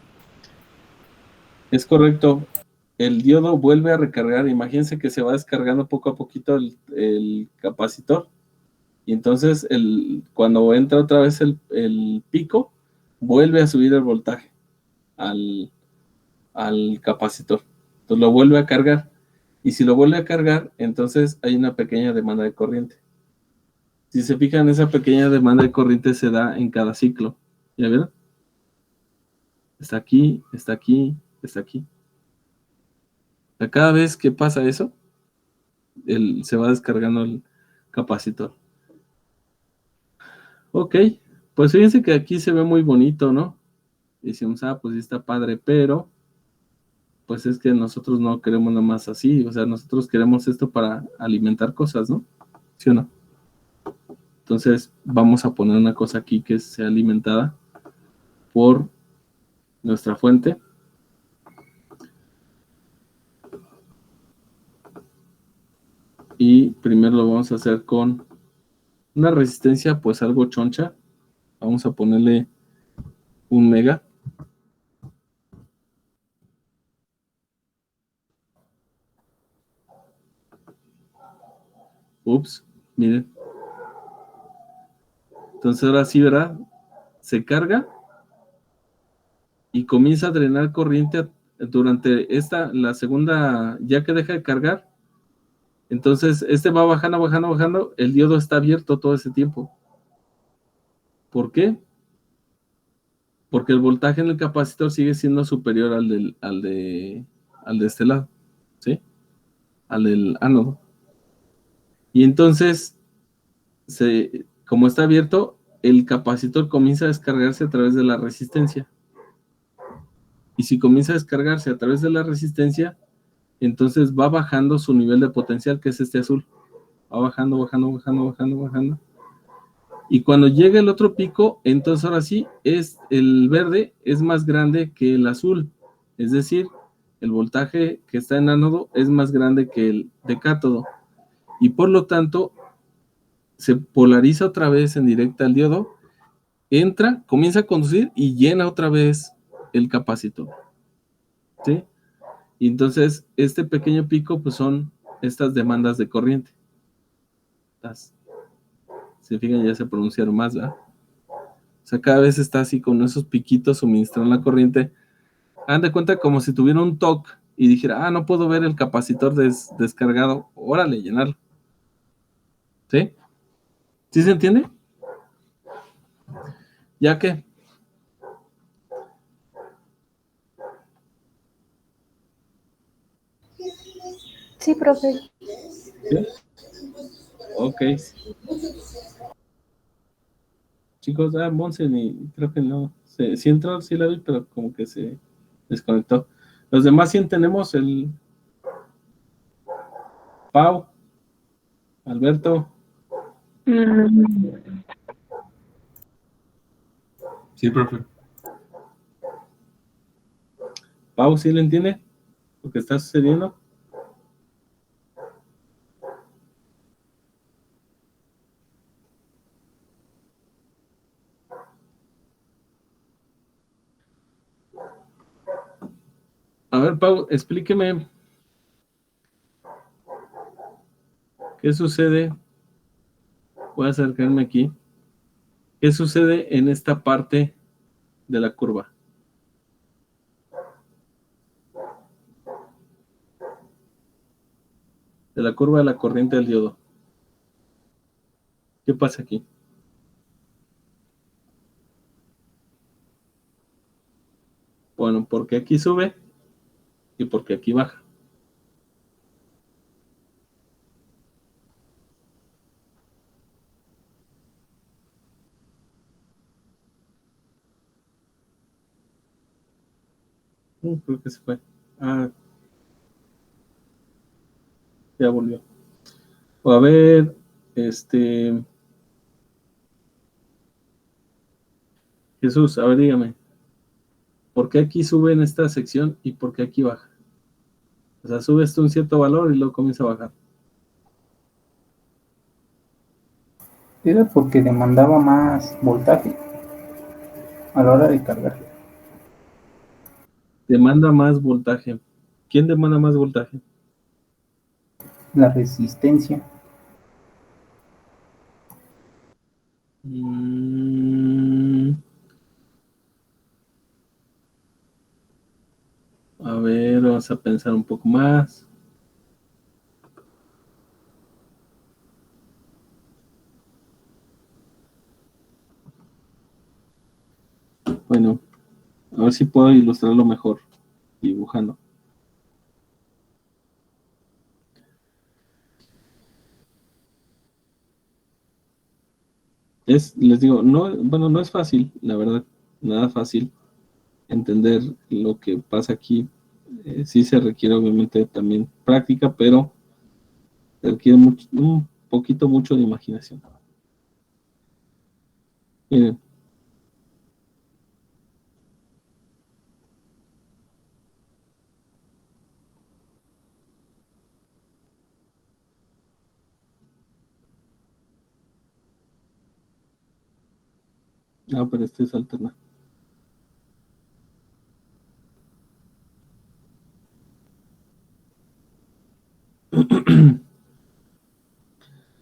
Es correcto. El diodo vuelve a recargar. Imagínense que se va descargando poco a poquito el capacitor. Y entonces cuando entra otra vez el pico, vuelve a subir el voltaje al capacitor. Entonces lo vuelve a cargar. Y si lo vuelve a cargar, entonces hay una pequeña demanda de corriente. Si se fijan, esa pequeña demanda de corriente se da en cada ciclo. ¿Ya vieron? Está aquí, está aquí, está aquí. O sea, cada vez que pasa eso, se va descargando el capacitor. Ok, pues fíjense que aquí se ve muy bonito, ¿no? Y decimos, pues sí está padre, pero pues es que nosotros no queremos nada más así, o sea, nosotros queremos esto para alimentar cosas, ¿no? ¿Sí o no? Entonces vamos a poner una cosa aquí que sea alimentada por nuestra fuente. Y primero lo vamos a hacer con una resistencia pues algo choncha. Vamos a ponerle 1 mega. Ups, miren. Entonces ahora sí, ¿verdad? Se carga y comienza a drenar corriente durante la segunda, ya que deja de cargar, Entonces, este va bajando, bajando, bajando. El diodo está abierto todo ese tiempo. ¿Por qué? Porque el voltaje en el capacitor sigue siendo superior al de este lado, ¿sí? Al del ánodo. Y entonces, como está abierto, el capacitor comienza a descargarse a través de la resistencia. Y si comienza a descargarse a través de la resistencia, entonces va bajando su nivel de potencial, que es este azul. Va bajando, bajando, bajando, bajando, bajando. Y cuando llega el otro pico, entonces ahora sí, el verde es más grande que el azul. Es decir, el voltaje que está en ánodo es más grande que el de cátodo. Y por lo tanto, se polariza otra vez en directa al diodo, entra, comienza a conducir y llena otra vez el capacitor. ¿Sí? Y entonces, este pequeño pico, pues son estas demandas de corriente. Se fijan, ya se pronunciaron más, ¿verdad? O sea, cada vez está así con esos piquitos suministrando la corriente. Hagan de cuenta como si tuviera un toque y dijera, no puedo ver el capacitor descargado. Órale, llenarlo. ¿Sí? ¿Sí se entiende? ¿Ya qué? Sí, profe. ¿Sí? Ok. Chicos, Monse, creo que no. Sí entró, sí la vi, pero como que se desconectó. Los demás sí tenemos el Pau, Alberto. Sí, profe. Pau, ¿sí le entiende lo que está sucediendo? A ver, Pau, explíqueme qué sucede. Voy a acercarme aquí. ¿Qué sucede en esta parte de la curva? De la curva de la corriente del diodo. ¿Qué pasa aquí? Bueno, porque aquí sube y porque aquí baja. Creo que se fue. Ya volvió. A ver, Jesús, a ver, dígame. ¿Por qué aquí sube en esta sección y por qué aquí baja? O sea, sube hasta un cierto valor y luego comienza a bajar. Era porque demandaba más voltaje a la hora de cargar. Demanda más voltaje. ¿Quién demanda más voltaje? La resistencia. A ver, vamos a pensar un poco más. Bueno, a ver si puedo ilustrarlo mejor dibujando. Les digo, no es fácil, la verdad, nada fácil entender lo que pasa aquí. Sí se requiere obviamente también práctica, pero se requiere un poquito mucho de imaginación. Miren. Pero este es alternativo.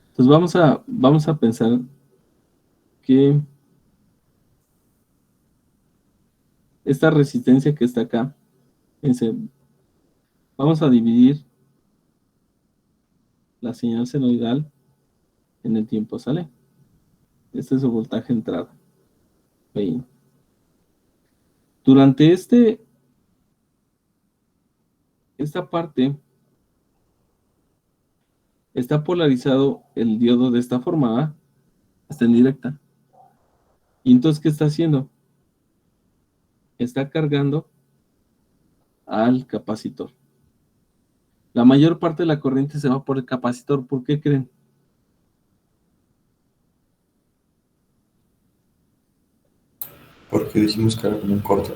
Entonces vamos a pensar que esta resistencia que está acá, fíjense, vamos a dividir la señal senoidal en el tiempo, ¿sale? Este es su voltaje de entrada. 20. Durante esta parte está polarizado el diodo de esta forma, ¿va? Está en directa. Y entonces, ¿qué está haciendo? Está cargando al capacitor. La mayor parte de la corriente se va por el capacitor. ¿Por qué creen? Porque dijimos que era como un corto.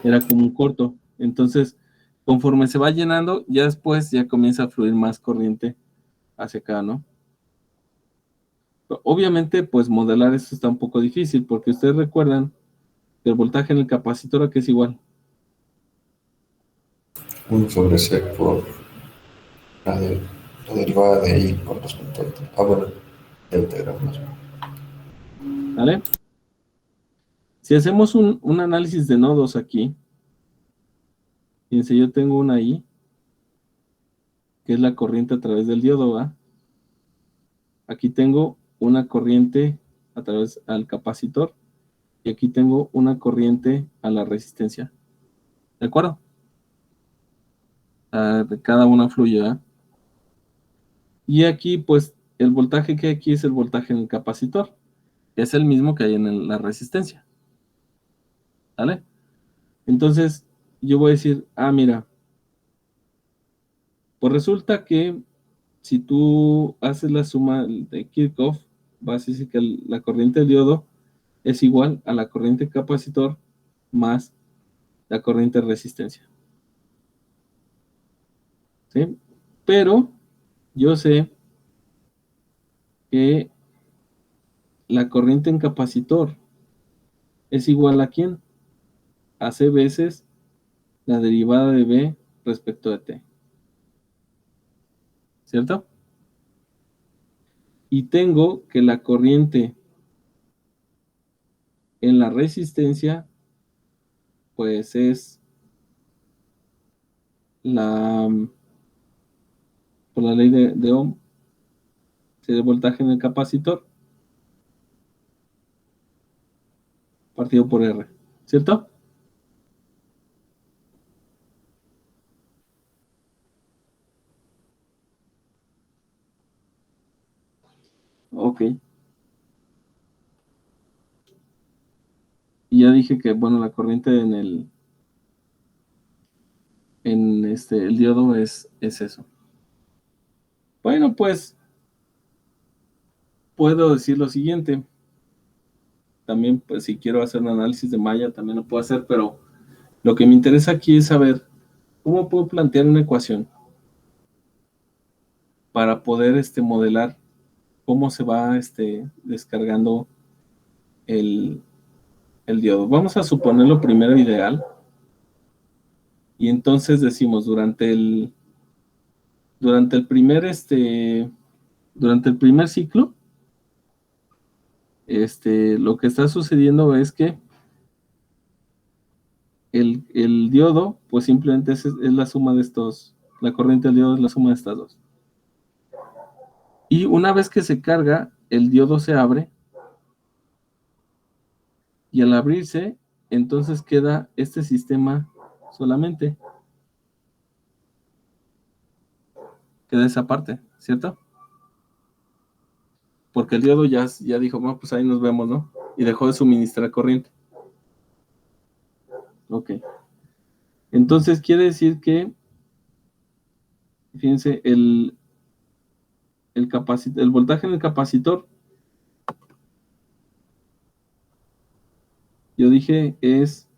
Era como un corto. Entonces, conforme se va llenando, ya después ya comienza a fluir más corriente hacia acá, ¿no? Obviamente, pues modelar esto está un poco difícil, porque ustedes recuerdan que el voltaje en el capacitor aquí es igual. 1 sobre C por la derivada de I por respecto al tiempo. Ah, bueno, la integral más bien. ¿Vale? Si hacemos un análisis de nodos aquí, fíjense, yo tengo una I, que es la corriente a través del diodo, ¿va? Aquí tengo una corriente a través al capacitor y aquí tengo una corriente a la resistencia. ¿De acuerdo? De cada una fluye, ¿va? Y aquí, pues, el voltaje que hay aquí es el voltaje en el capacitor, que es el mismo que hay en la resistencia. ¿Vale? Entonces, yo voy a decir, mira, pues resulta que si tú haces la suma de Kirchhoff, vas a decir que la corriente del diodo es igual a la corriente capacitor más la corriente de resistencia. ¿Sí? Pero yo sé que la corriente en capacitor es igual a ¿quién? A C veces la derivada de B respecto de T. ¿Cierto? Y tengo que la corriente en la resistencia, pues es por la ley de Ohm, sería el voltaje en el capacitor partido por R. ¿Cierto? Ok. Y ya dije que, bueno, la corriente el diodo es eso. Bueno, pues puedo decir lo siguiente. También, pues si quiero hacer un análisis de malla, también lo puedo hacer, pero lo que me interesa aquí es saber cómo puedo plantear una ecuación para poder modelar cómo se va descargando el, el diodo. Vamos a suponerlo primero ideal. Y entonces decimos, durante el primer ciclo, lo que está sucediendo es que el diodo, pues simplemente es la suma de estos, la corriente del diodo es la suma de estas dos. Y una vez que se carga, el diodo se abre, y al abrirse, entonces queda este sistema solamente. Queda esa parte, ¿cierto? Porque el diodo ya dijo, bueno, pues ahí nos vemos, ¿no? Y dejó de suministrar corriente. Ok. Entonces quiere decir que, fíjense, el voltaje en el capacitor, yo dije, es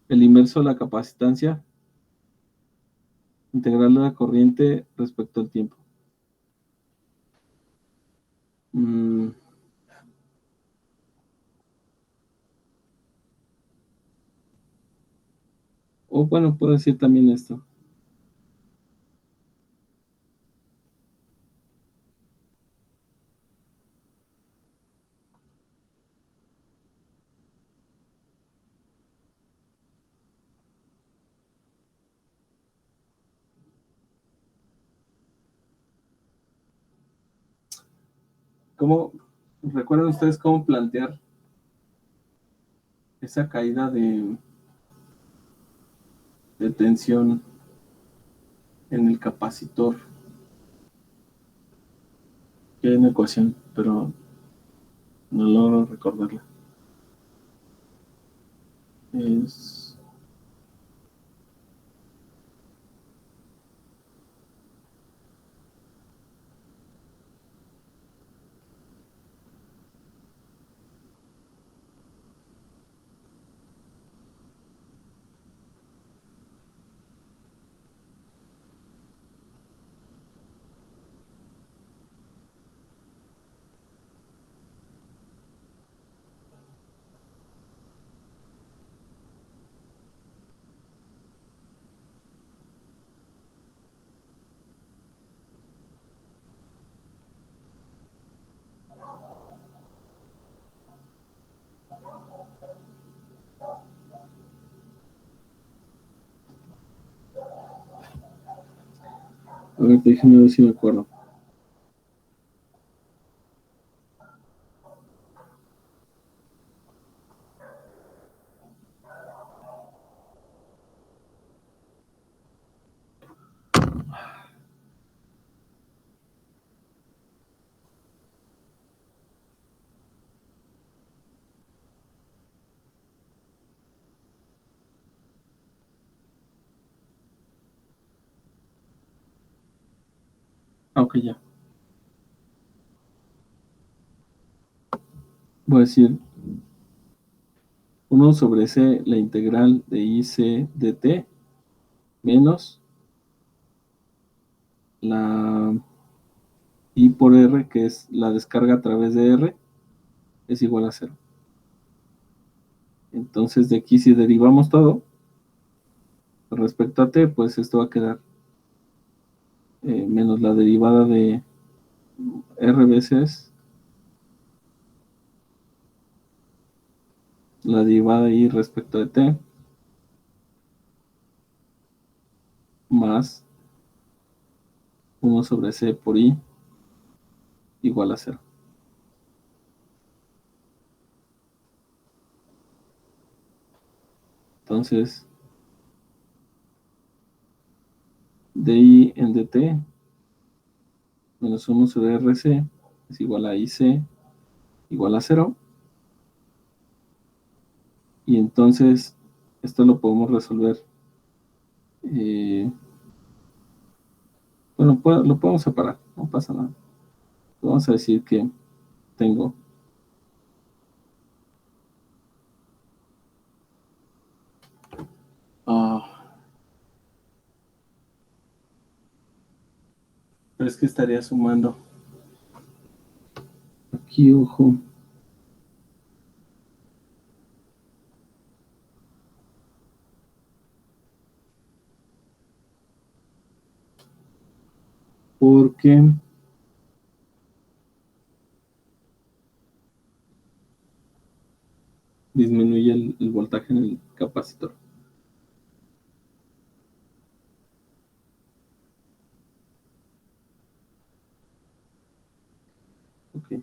el inverso de la capacitancia integral de la corriente respecto al tiempo. O bueno, puedo decir también esto. ¿Recuerdan ustedes cómo plantear esa caída de tensión en el capacitor? Que hay una ecuación, pero no logro recordarla. Es... A ver, déjenme ver si me acuerdo. Ok, ya. Voy a decir 1 sobre c, la integral de IC dt, menos la I por R, que es la descarga a través de R, es igual a 0. Entonces, de aquí, si derivamos todo respecto a t, pues esto va a quedar menos la derivada de R veces la derivada de I respecto de t, más 1 sobre c por I igual a 0. Entonces, dI en dt menos 1 sobre RC es igual a IC igual a 0. Y entonces, esto lo podemos resolver. Bueno, lo podemos separar, no pasa nada. Vamos a decir que tengo pero es que estaría sumando aquí, ojo. Porque disminuye el voltaje en el capacitor. Ok.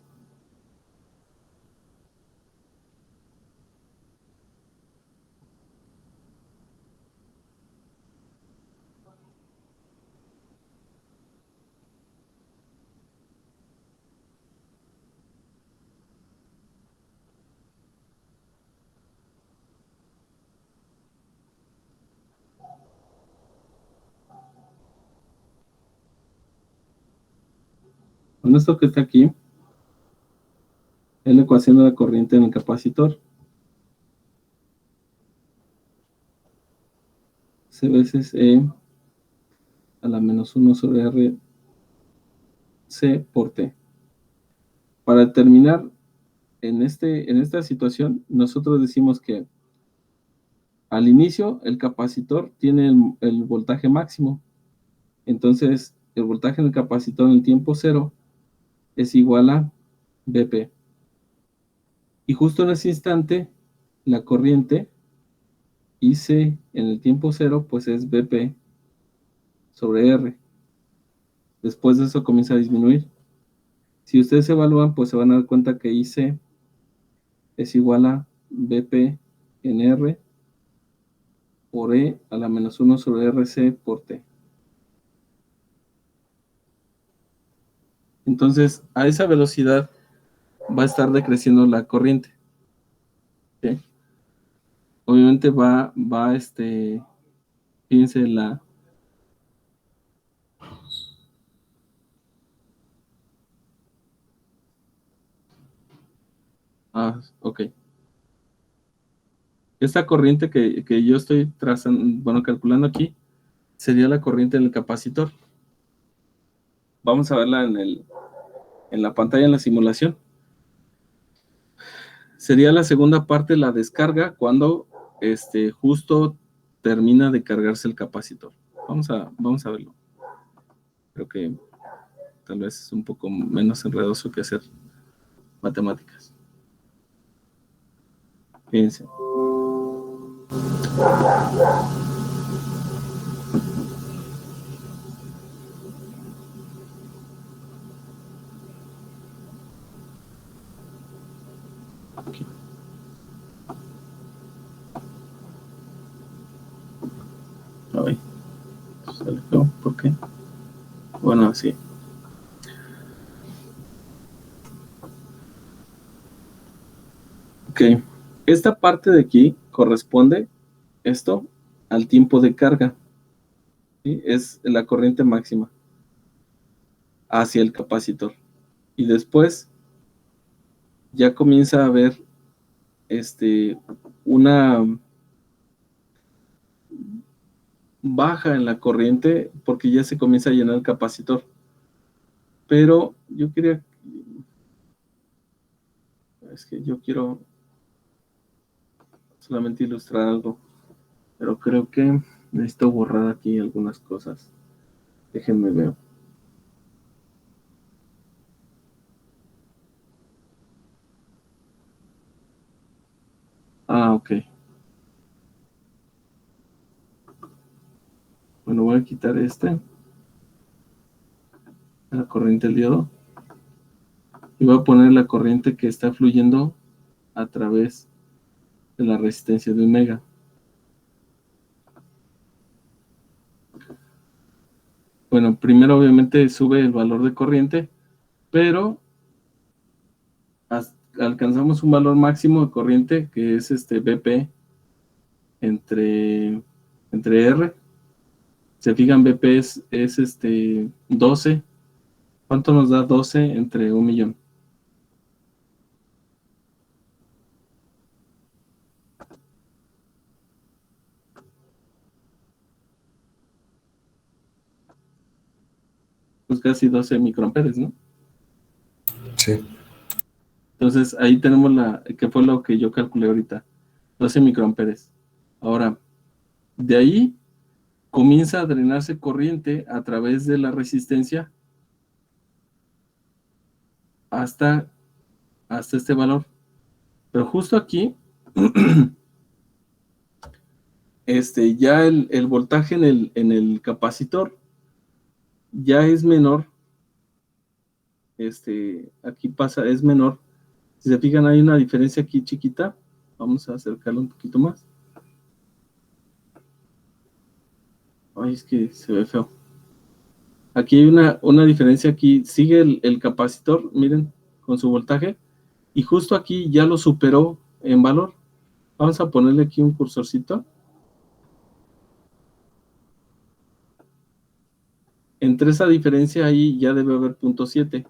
Con esto que está aquí, es la ecuación de la corriente en el capacitor. C veces E a la menos 1 sobre R C por T. Para determinar en esta situación, nosotros decimos que al inicio el capacitor tiene el voltaje máximo. Entonces, el voltaje en el capacitor en el tiempo 0 es igual a Vp. Y justo en ese instante, la corriente IC en el tiempo 0, pues es Vp sobre R. Después de eso comienza a disminuir. Si ustedes evalúan, pues se van a dar cuenta que IC es igual a BP en R por E a la menos 1 sobre RC por T. Entonces, a esa velocidad va a estar decreciendo la corriente. ¿Sí? Obviamente fíjense ok. Esta corriente que yo estoy trazando, bueno, calculando aquí, sería la corriente del capacitor. Vamos a verla en la pantalla, en la simulación. Sería la segunda parte, la descarga, cuando justo termina de cargarse el capacitor. Vamos a verlo. Creo que tal vez es un poco menos enredoso que hacer matemáticas. Fíjense. Aquí. Ay, sale feo. ¿Por qué? Bueno, así. Ok. Esta parte de aquí corresponde esto al tiempo de carga. ¿Sí? Es la corriente máxima hacia el capacitor. Y después ya comienza a haber una baja en la corriente porque ya se comienza a llenar el capacitor. Pero yo quería, es que yo quiero solamente ilustrar algo, pero creo que necesito borrar aquí algunas cosas. Déjenme ver. Ok. Bueno, voy a quitar la corriente del diodo, y voy a poner la corriente que está fluyendo a través de la resistencia de 1 mega. Bueno, primero obviamente sube el valor de corriente, pero alcanzamos un valor máximo de corriente que es BP entre R. Se fijan, BP es 12. ¿Cuánto nos da 12 entre 1 millón? Pues casi 12 microamperes, ¿no? Sí. Entonces ahí tenemos que fue lo que yo calculé ahorita, 12 microamperes. Ahora, de ahí comienza a drenarse corriente a través de la resistencia hasta este valor. Pero justo aquí, ya el voltaje en el capacitor ya es menor. Aquí pasa, es menor. Si se fijan, hay una diferencia aquí chiquita. Vamos a acercarlo un poquito más. Ay, es que se ve feo. Aquí hay una diferencia. Aquí sigue el capacitor, miren, con su voltaje, y justo aquí ya lo superó en valor. Vamos a ponerle aquí un cursorcito. Entre esa diferencia ahí ya debe haber 0.7.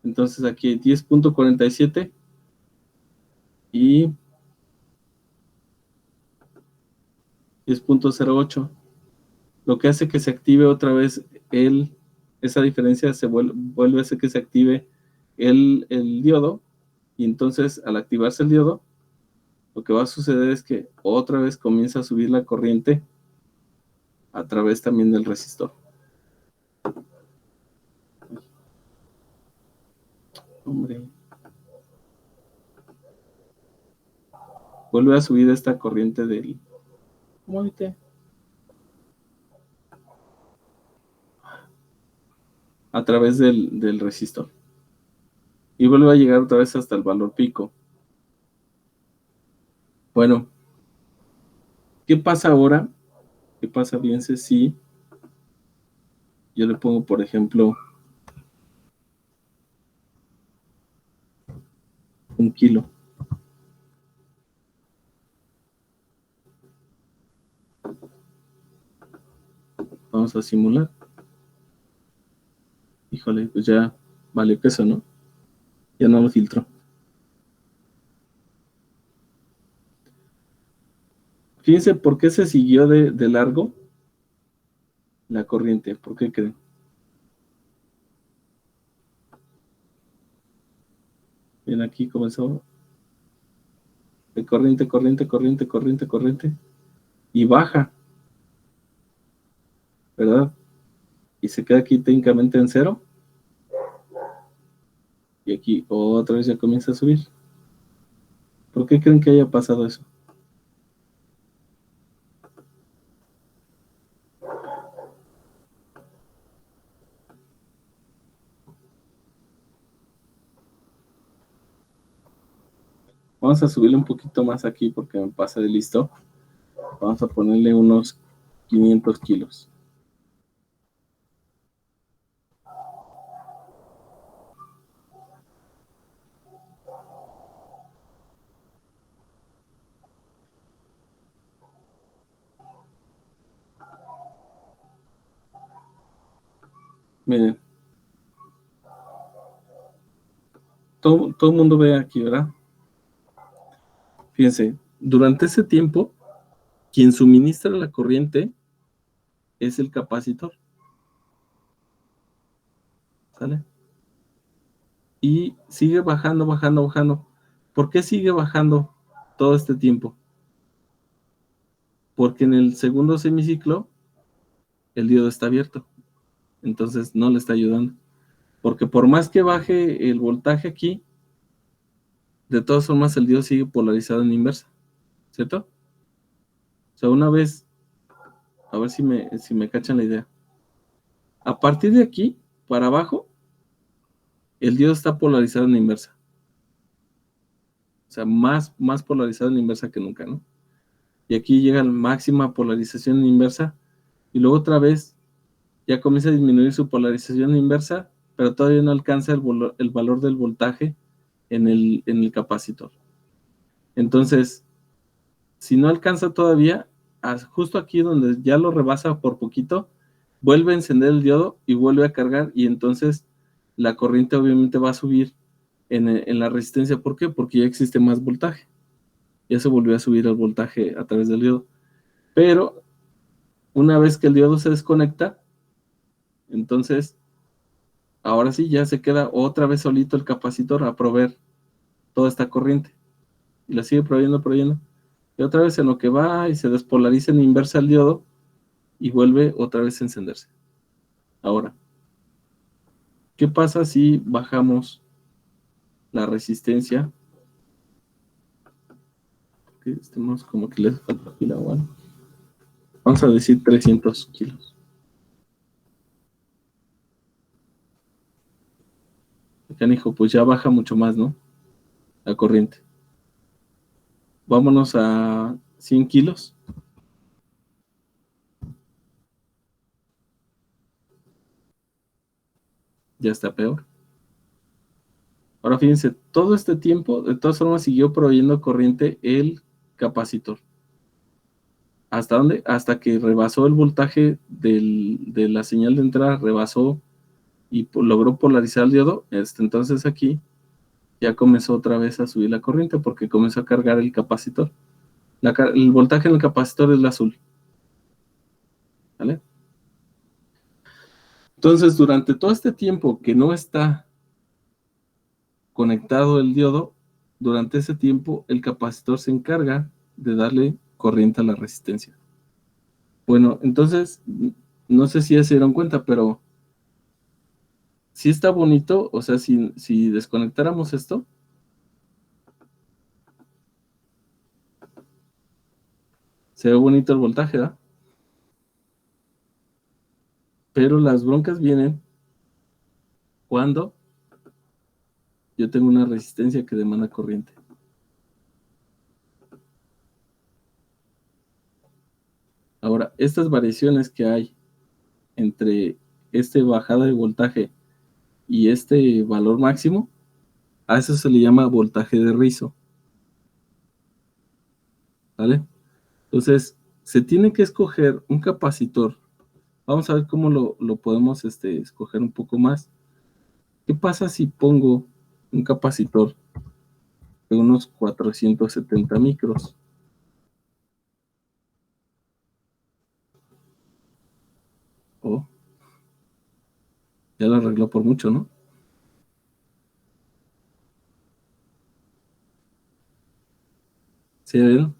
Entonces aquí hay 10.47 y 10.08. Lo que hace que se active otra vez esa diferencia, se vuelve a hacer que se active el diodo, y entonces al activarse el diodo, lo que va a suceder es que otra vez comienza a subir la corriente a través también del resistor. Hombre. Vuelve a subir esta corriente del... ¿Cómo viste? A través del resistor. y vuelve a llegar otra vez hasta el valor pico. Bueno, ¿qué pasa ahora? ¿Qué pasa, fíjense, si yo le pongo, por ejemplo, 1 kilo? Vamos a simular. Híjole, pues ya vale peso, ¿no? Ya no lo filtró. Fíjense por qué se siguió de largo la corriente. ¿Por qué creen? Bien, aquí comenzó de corriente, corriente, corriente, corriente, corriente. Y baja, ¿verdad? Y se queda aquí técnicamente en cero. Y aquí otra vez ya comienza a subir. ¿Por qué creen que haya pasado eso? Vamos a subirle un poquito más aquí porque me pasa de listo. Vamos a ponerle unos 500 kilos. Miren, todo el mundo ve aquí, ¿verdad? Fíjense, durante ese tiempo, quien suministra la corriente es el capacitor. ¿Sale? Y sigue bajando, bajando, bajando. ¿Por qué sigue bajando todo este tiempo? Porque en el segundo semiciclo el diodo está abierto. Entonces no le está ayudando. Porque por más que baje el voltaje aquí, de todas formas el diodo sigue polarizado en inversa. ¿Cierto? O sea, una vez, a ver si me cachan la idea. A partir de aquí, para abajo, el diodo está polarizado en inversa. O sea, más polarizado en inversa que nunca, ¿no? Y aquí llega la máxima polarización en inversa. Y luego otra vez ya comienza a disminuir su polarización inversa, pero todavía no alcanza el valor del voltaje en el capacitor. Entonces, si no alcanza todavía, justo aquí donde ya lo rebasa por poquito, vuelve a encender el diodo y vuelve a cargar, y entonces la corriente obviamente va a subir en la resistencia. ¿Por qué? Porque ya existe más voltaje. Ya se volvió a subir el voltaje a través del diodo. Pero una vez que el diodo se desconecta, entonces ahora sí ya se queda otra vez solito el capacitor a proveer toda esta corriente. Y la sigue proveyendo. Y otra vez en lo que va y se despolariza en inversa el diodo y vuelve otra vez a encenderse. Ahora, ¿qué pasa si bajamos la resistencia? Que estemos como que les falta pila, bueno. Vamos a decir 300 kilos. Canijo, pues ya baja mucho más, ¿no? La corriente. Vámonos a 100 kilos. Ya está peor. Ahora fíjense, todo este tiempo, de todas formas, siguió proveyendo corriente el capacitor. ¿Hasta dónde? Hasta que rebasó el voltaje de la señal de entrada, rebasó y logró polarizar el diodo. Entonces aquí ya comenzó otra vez a subir la corriente porque comenzó a cargar el capacitor. El voltaje en el capacitor es el azul. ¿Vale? Entonces, durante todo este tiempo que no está conectado el diodo, durante ese tiempo el capacitor se encarga de darle corriente a la resistencia. Bueno, entonces, no sé si ya se dieron cuenta, pero sí está bonito. O sea, si desconectáramos esto, se ve bonito el voltaje, ¿verdad? Pero las broncas vienen cuando yo tengo una resistencia que demanda corriente. Ahora, estas variaciones que hay entre este bajada de voltaje y este valor máximo, a eso se le llama voltaje de rizo. ¿Vale? Entonces, se tiene que escoger un capacitor. Vamos a ver cómo lo podemos escoger un poco más. ¿Qué pasa si pongo un capacitor de unos 470 micros? Oh, ya lo arregló por mucho, ¿no? ¿Sí vieron?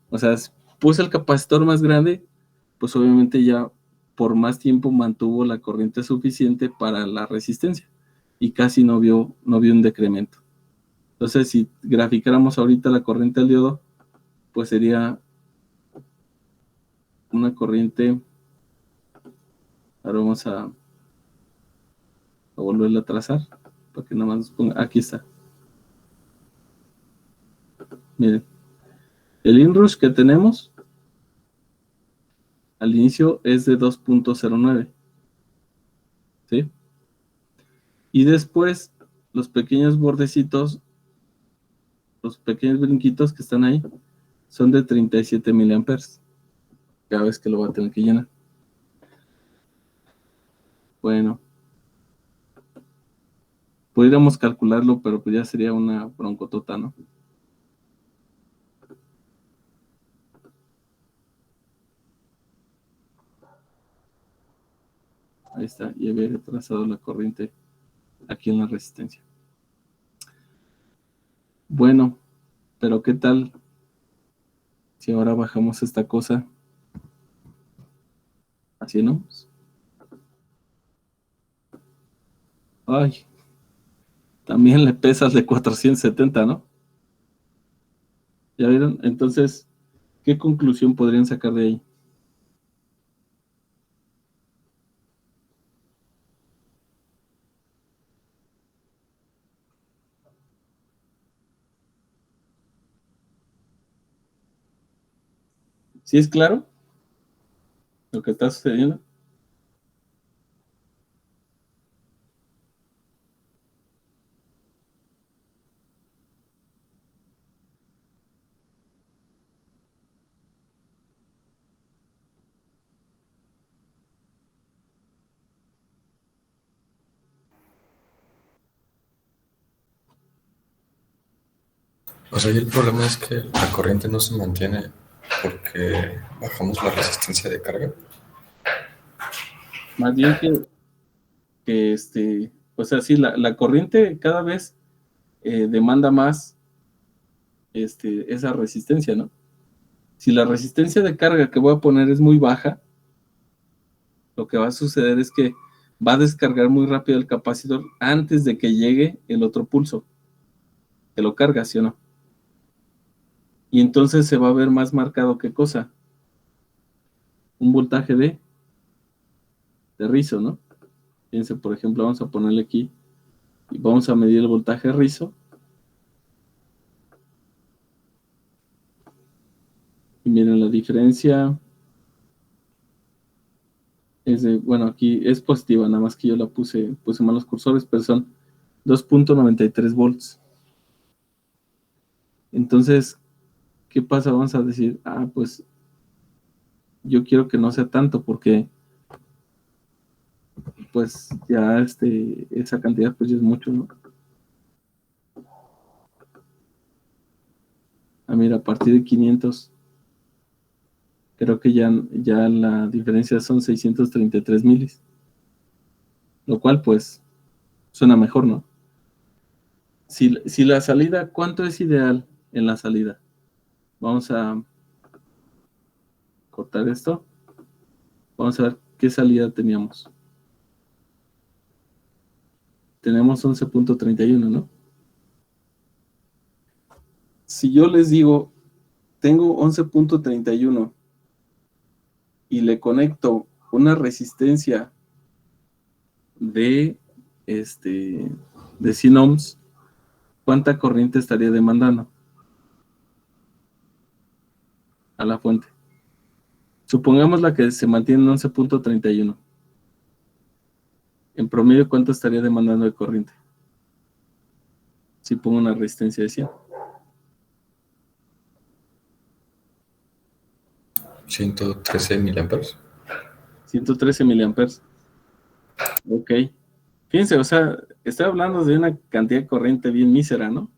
O sea, puse el capacitor más grande, pues obviamente ya por más tiempo mantuvo la corriente suficiente para la resistencia y casi no vio un decremento. Entonces, si graficáramos ahorita la corriente al diodo, pues sería una corriente. Ahora vamos a volverla a trazar para que nada más nos ponga. Aquí está. Miren, el inrush que tenemos al inicio es de 2.09, ¿sí? Y después los pequeños bordecitos, los pequeños brinquitos que están ahí, son de 37 miliamperes. Cada vez que lo voy a tener que llenar. Bueno, podríamos calcularlo, pero pues ya sería una broncotota, ¿no? Ahí está, y había trazado la corriente aquí en la resistencia. Bueno, pero ¿qué tal si ahora bajamos esta cosa? Así, ¿no? Ay, también le pesas de 470, ¿no? ¿Ya vieron? Entonces, ¿qué conclusión podrían sacar de ahí? ¿Sí es claro lo que está sucediendo? O sea, y el problema es que la corriente no se mantiene porque bajamos la resistencia de carga. Más bien o sea, sí, la corriente cada vez demanda más esa resistencia, ¿no? Si la resistencia de carga que voy a poner es muy baja, lo que va a suceder es que va a descargar muy rápido el capacitor antes de que llegue el otro pulso, que lo carga, ¿sí o no? Y entonces se va a ver más marcado, ¿qué cosa? Un voltaje de rizo, ¿no? Fíjense, por ejemplo, vamos a ponerle aquí y vamos a medir el voltaje rizo. Y miren, la diferencia es de, bueno, aquí es positiva, nada más que yo la puse mal los cursores, pero son 2.93 volts. Entonces, ¿qué pasa? Vamos a decir, pues yo quiero que no sea tanto porque pues ya esa cantidad pues ya es mucho, ¿no? Mira, a partir de 500 creo que ya la diferencia son 633 milis, lo cual pues suena mejor, ¿no? Si la salida, ¿cuánto es ideal en la salida? Vamos a cortar esto. Vamos a ver qué salida teníamos. Tenemos 11.31, ¿no? Si yo les digo, tengo 11.31 y le conecto una resistencia de 100 ohms, ¿cuánta corriente estaría demandando a la fuente? Supongamos la que se mantiene en 11.31. En promedio, ¿cuánto estaría demandando de corriente? Si pongo una resistencia de 100. 113 miliamperes. 113 miliamperes. Ok. Fíjense, o sea, estoy hablando de una cantidad de corriente bien mísera, ¿no?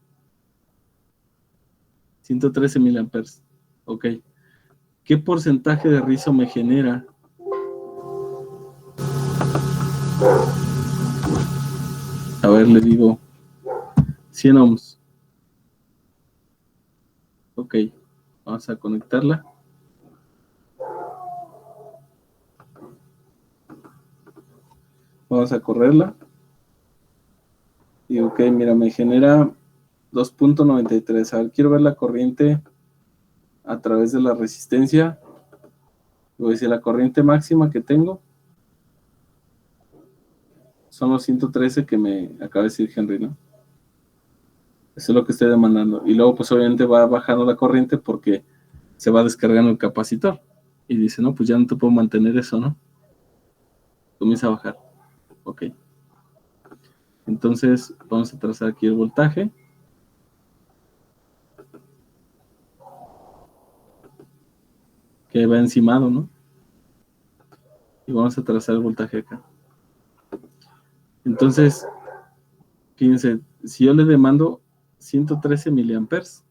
113 miliamperes. Ok. ¿Qué porcentaje de rizo me genera? A ver, le digo 100 ohms. Ok. Vamos a conectarla. Vamos a correrla. Y ok, mira, me genera 2.93. A ver, quiero ver la corriente a través de la resistencia. Voy a decir, la corriente máxima que tengo son los 113 que me acaba de decir Henry, ¿no? Eso es lo que estoy demandando. Y luego, pues obviamente va bajando la corriente porque se va descargando el capacitor. Y dice, no, pues ya no te puedo mantener eso, ¿no? Comienza a bajar. Ok. Entonces, vamos a trazar aquí el voltaje. Que va encimado, ¿no? Y vamos a trazar el voltaje acá. Entonces, fíjense, si yo le demando 113 miliamperes,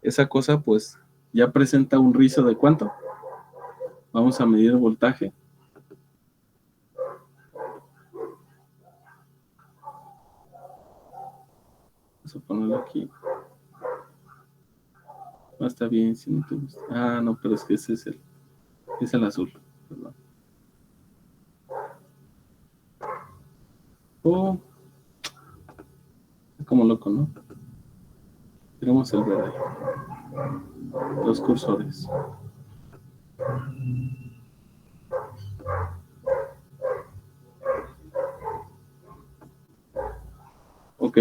esa cosa pues ya presenta un rizo de ¿cuánto? Vamos a medir el voltaje. Vamos a ponerlo aquí. No está bien, si no te gusta. Ah, no, pero es que ese es el azul. Perdón. Oh, como loco, ¿no? Tenemos el verde. Los cursores. Ok.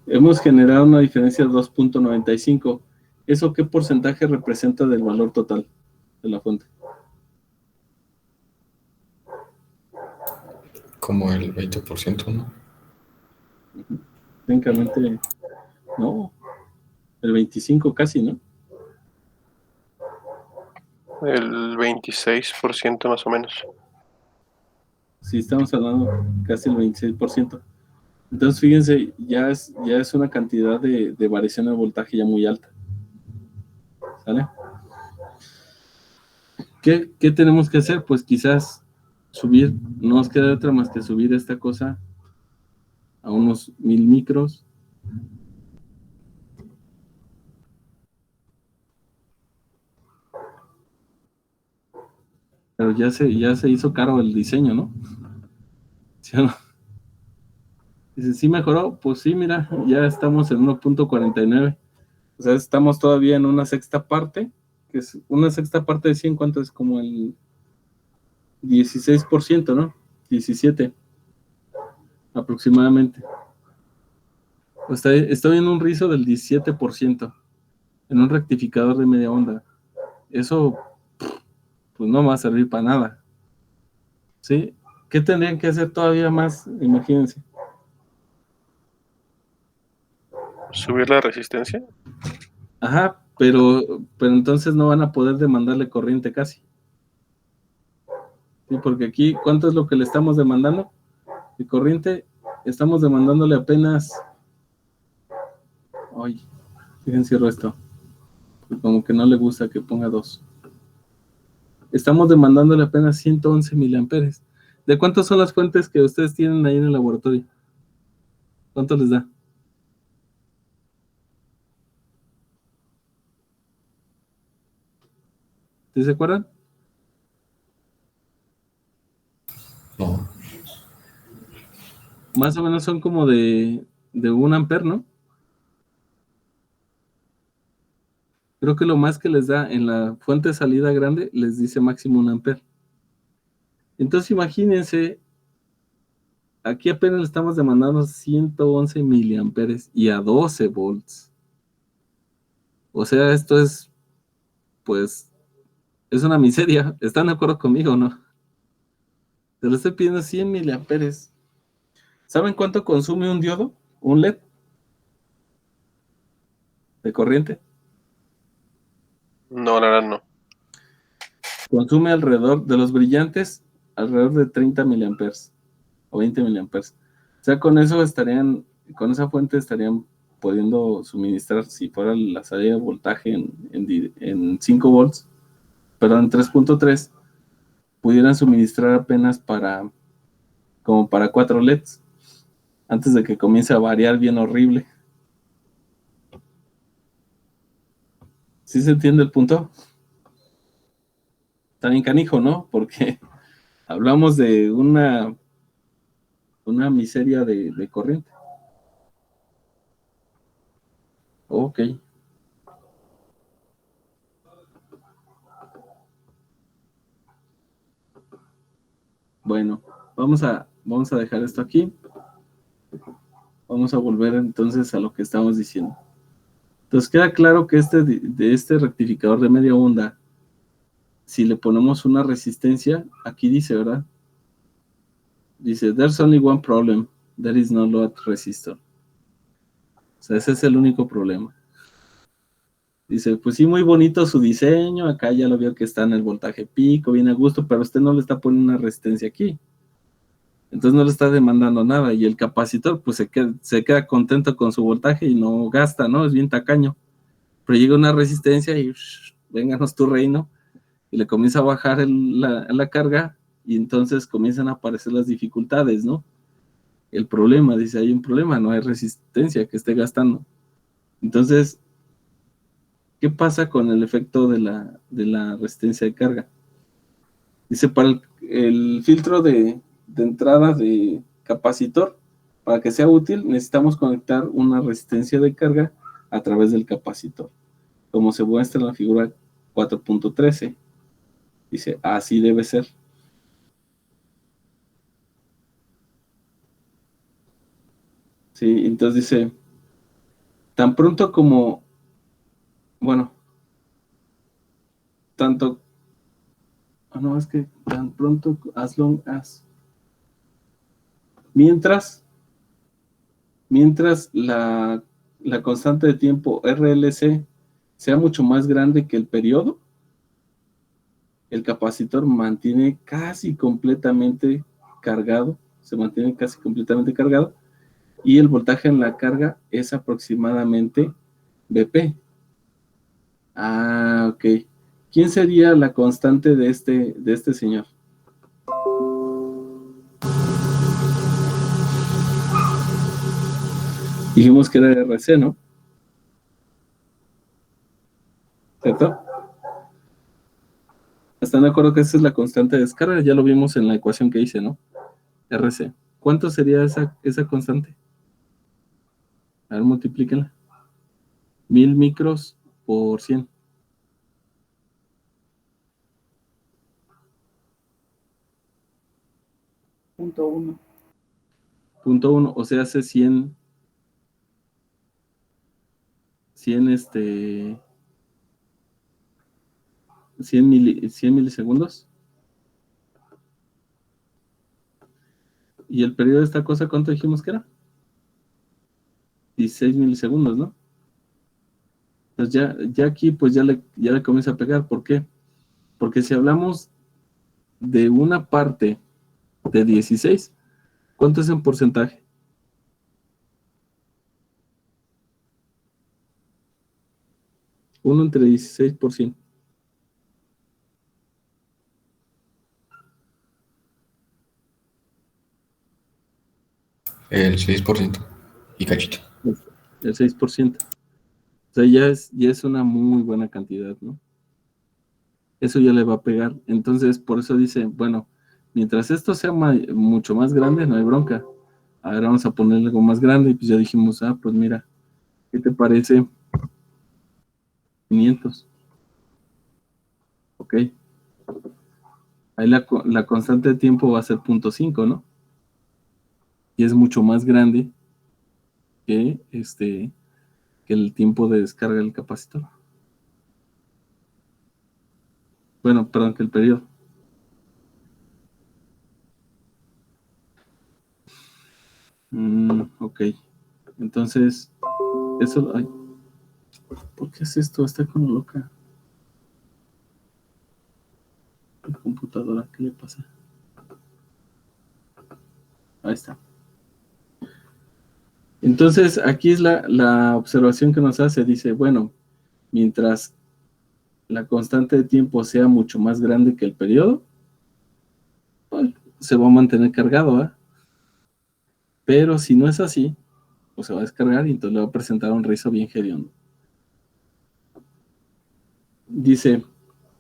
Hemos generado una diferencia de 2.95. ¿Eso qué porcentaje representa del valor total de la fuente? Como el 20%, ¿no? Técnicamente, no. El 25 casi, ¿no? El 26% más o menos. Sí, estamos hablando casi el 26%. Entonces, fíjense, ya es una cantidad de variación de voltaje ya muy alta. ¿Sale? ¿Qué tenemos que hacer? Pues quizás subir, no nos queda otra más que subir esta cosa a unos 1000 micros. Pero ya se hizo caro el diseño, ¿no? ¿Sí o no? Dice, ¿sí mejoró? Pues sí, mira, ya estamos en 1.49. O sea, estamos todavía en una sexta parte, que es una sexta parte de 100, ¿cuánto es? Como el 16%, ¿no? 17 aproximadamente. Pues estoy en un rizo del 17%, en un rectificador de media onda. Eso, pues no va a servir para nada. ¿Sí? ¿Qué tendrían que hacer todavía más? Imagínense. ¿Subir la resistencia? Ajá, pero entonces no van a poder demandarle corriente casi. Sí, porque aquí, ¿cuánto es lo que le estamos demandando? De corriente, estamos demandándole apenas... Ay, fíjense esto. Como que no le gusta que ponga 2. Estamos demandándole apenas 111 miliamperes. ¿De cuántas son las fuentes que ustedes tienen ahí en el laboratorio? ¿Cuánto les da? ¿Sí se acuerdan? No. Más o menos son como de 1 amper, ¿no? Creo que lo más que les da en la fuente de salida grande les dice máximo 1 amper. Entonces imagínense aquí apenas le estamos demandando 111 miliamperes y a 12 volts. O sea, esto es, pues, es una miseria. ¿Están de acuerdo conmigo, no? Te lo estoy pidiendo 100 miliamperes. ¿Saben cuánto consume un diodo? ¿Un LED de corriente? No, la verdad no. Consume alrededor de los brillantes, alrededor de 30 miliamperes o 20 miliamperes. O sea, con eso con esa fuente estarían pudiendo suministrar, si fuera la salida de voltaje en 5 volts, perdón, en 3.3, pudieran suministrar apenas como para 4 LEDs, antes de que comience a variar bien horrible. ¿Sí se entiende el punto? Está bien canijo, ¿no? Porque hablamos de una miseria de corriente. Ok. Bueno, vamos a dejar esto aquí. Vamos a volver entonces a lo que estamos diciendo. Entonces queda claro que de este rectificador de media onda, si le ponemos una resistencia, aquí dice, ¿verdad? Dice, there's only one problem, there is no load resistor. O sea, ese es el único problema. Dice, pues sí, muy bonito su diseño, acá ya lo vio que está en el voltaje pico, bien a gusto, pero usted no le está poniendo una resistencia aquí. Entonces no le está demandando nada, y el capacitor pues se queda contento con su voltaje y no gasta, ¿no? Es bien tacaño. Pero llega una resistencia y vénganos tu reino, y le comienza a bajar la carga, y entonces comienzan a aparecer las dificultades, ¿no? El problema, dice, hay un problema, no hay resistencia que esté gastando. Entonces, ¿qué pasa con el efecto de la resistencia de carga? Dice, para el filtro de entrada de capacitor, para que sea útil, necesitamos conectar una resistencia de carga a través del capacitor, como se muestra en la figura 4.13. Dice, así debe ser. Sí, entonces dice, tan pronto como, bueno, tanto, no, es que tan pronto, as long as, mientras la constante de tiempo RLC sea mucho más grande que el periodo, el capacitor mantiene casi completamente cargado, se mantiene casi completamente cargado, y el voltaje en la carga es aproximadamente BP. Ah, ok. ¿Quién sería la constante de este señor? Dijimos que era RC, ¿no? ¿Cierto? ¿Están de acuerdo que esa es la constante de descarga? Ya lo vimos en la ecuación que hice, ¿no? RC. ¿Cuánto sería esa constante? A ver, multiplíquenla. 1000 micros por 100. Punto uno. Punto 1, o sea, hace 100 100 milisegundos. ¿Y el periodo de esta cosa cuánto dijimos que era? 16 milisegundos, ¿no? Pues ya aquí pues ya le comienza a pegar. ¿Por qué? Porque si hablamos de una parte de 16, ¿cuánto es en porcentaje? Uno entre 16%. El 6% y cachito. El 6%. O sea, ya es una muy buena cantidad, ¿no? Eso ya le va a pegar. Entonces, por eso dice, bueno, mientras esto sea mucho más grande, no hay bronca. Ahora vamos a ponerle algo más grande, y pues ya dijimos, pues mira, ¿qué te parece? 500. Ok. Ahí la constante de tiempo va a ser 0.5, ¿no? y es mucho más grande que que el tiempo de descarga del capacitor. Bueno, perdón, que el periodo. Ok. Entonces, eso... Ay, ¿por qué es esto? Está como loca. La computadora, ¿qué le pasa? Ahí está. Entonces, aquí es la observación que nos hace. Dice, bueno, mientras la constante de tiempo sea mucho más grande que el periodo, pues, se va a mantener cargado, ¿eh? Pero si no es así, pues se va a descargar y entonces le va a presentar un rizo bien hediondo. Dice,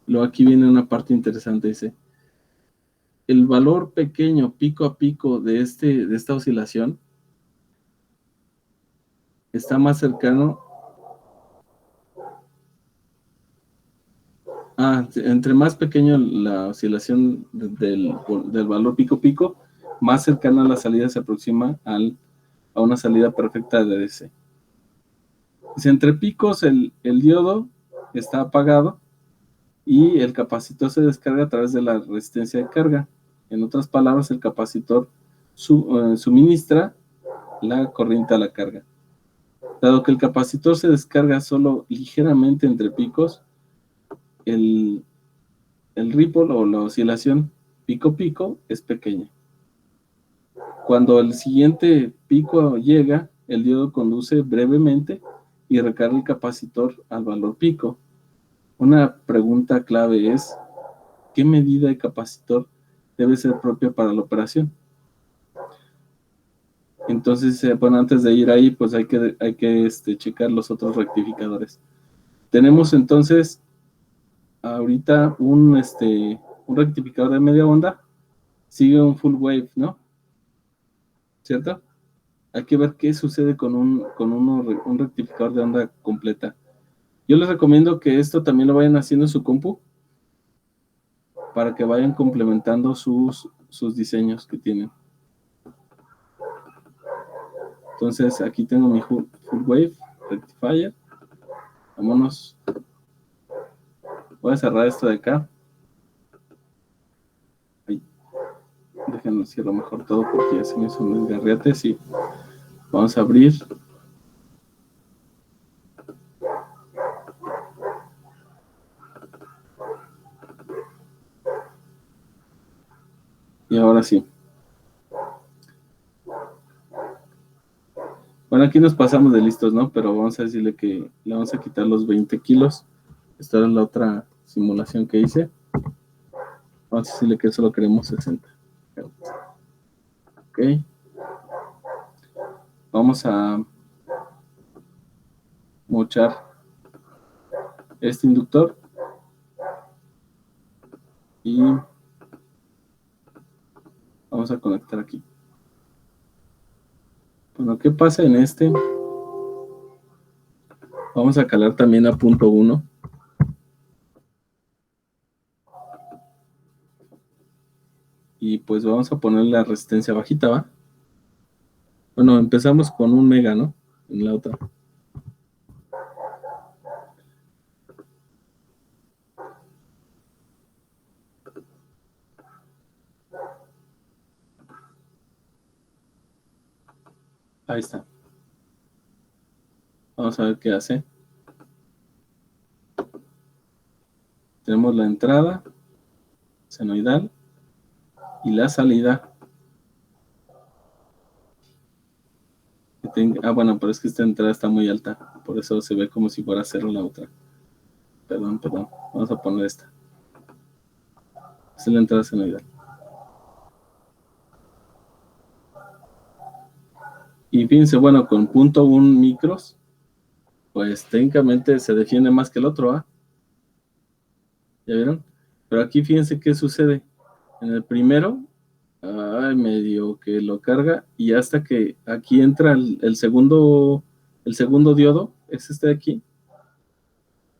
luego aquí viene una parte interesante, dice, el valor pequeño pico a pico de esta oscilación está más cercano, entre más pequeño la oscilación del valor pico pico, más cercana a la salida se aproxima a una salida perfecta de DC. Dice, entre picos el diodo está apagado y el capacitor se descarga a través de la resistencia de carga. En otras palabras, el capacitor suministra la corriente a la carga. Dado que el capacitor se descarga solo ligeramente entre picos, el ripple o la oscilación pico-pico es pequeña. Cuando el siguiente pico llega, el diodo conduce brevemente y recarga el capacitor al valor pico. Una pregunta clave es, ¿qué medida de capacitor debe ser propia para la operación? Entonces, bueno, antes de ir ahí, pues hay que checar los otros rectificadores. Tenemos entonces ahorita un rectificador de media onda, sigue un full wave, ¿no? ¿Cierto? Hay que ver qué sucede con un rectificador de onda completa. Yo les recomiendo que esto también lo vayan haciendo en su compu para que vayan complementando sus diseños que tienen. Entonces aquí tengo mi full wave rectifier. Vámonos. Voy a cerrar esto de acá. Ahí. Déjenme cierro mejor todo porque ya se me hizo un desgarriate. Sí. Vamos a abrir. Y ahora sí. Bueno, aquí nos pasamos de listos, ¿no? Pero vamos a decirle que le vamos a quitar los 20 kilos. Esta es la otra simulación que hice. Vamos a decirle que solo queremos 60. Ok. Vamos a mochar este inductor. Y vamos a conectar aquí. Bueno, ¿qué pasa en este? Vamos a calar también a punto 1. Y pues vamos a poner la resistencia bajita, ¿va? Bueno, empezamos con 1 mega, ¿no? En la otra. Ahí está. Vamos a ver qué hace. Tenemos la entrada senoidal y la salida. Bueno, pero es que esta entrada está muy alta. Por eso se ve como si fuera a cero la otra. Perdón. Vamos a poner esta. Esta es la entrada senoidal. Y fíjense, bueno, con 0.1 micros, pues técnicamente se defiende más que el otro, ¿ah? ¿Ya vieron? Pero aquí fíjense qué sucede. En el primero, medio que lo carga y hasta que aquí entra el segundo diodo, es este de aquí.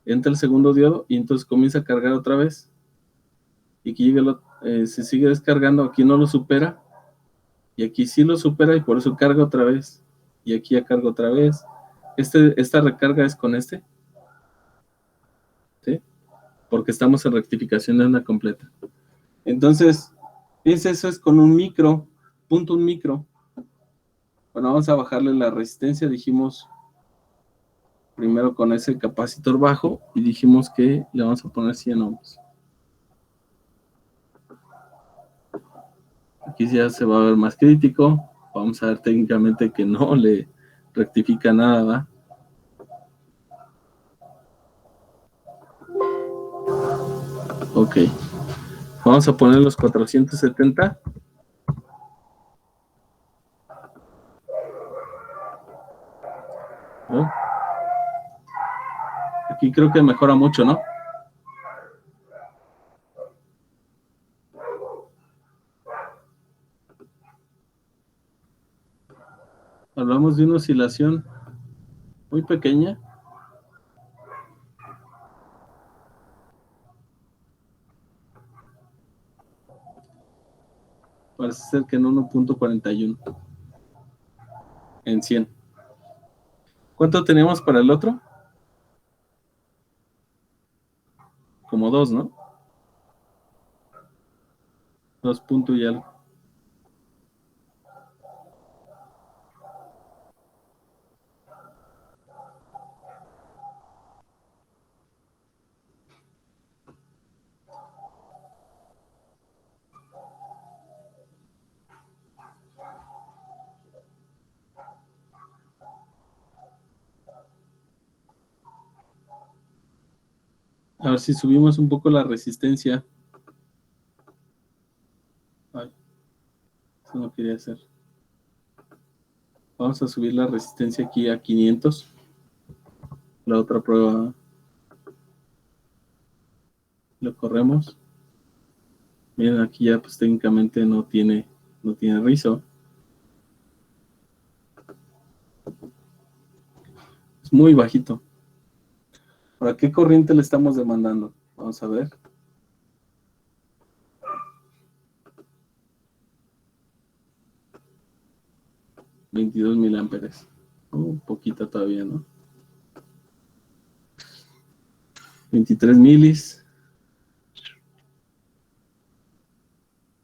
Entra el segundo diodo y entonces comienza a cargar otra vez. Y aquí se sigue descargando, aquí no lo supera. Y aquí sí lo supera y por eso carga otra vez. Y aquí ya carga otra vez. Esta recarga es con este. ¿Sí? Porque estamos en rectificación de onda completa. Entonces, fíjense, eso es con un micro, punto un micro. Bueno, vamos a bajarle la resistencia, dijimos primero con ese capacitor bajo y dijimos que le vamos a poner 100 ohms. Aquí ya se va a ver más crítico, vamos a ver técnicamente que no le rectifica nada, ¿va? Ok, vamos a poner los 470. ¿No? Aquí creo que mejora mucho, ¿no? Hablamos de una oscilación muy pequeña. Parece ser que en 1.41 en 100. ¿Cuánto tenemos para el otro? Como 2, ¿no? 2 puntos y algo. A ver si subimos un poco la resistencia. Ay, eso no quería hacer. Vamos a subir la resistencia aquí a 500. La otra prueba lo corremos. Miren, aquí ya pues técnicamente no tiene rizo. Es muy bajito. ¿Para qué corriente le estamos demandando? Vamos a ver. $22 miliamperes. Un poquito todavía, ¿no? 23 milis.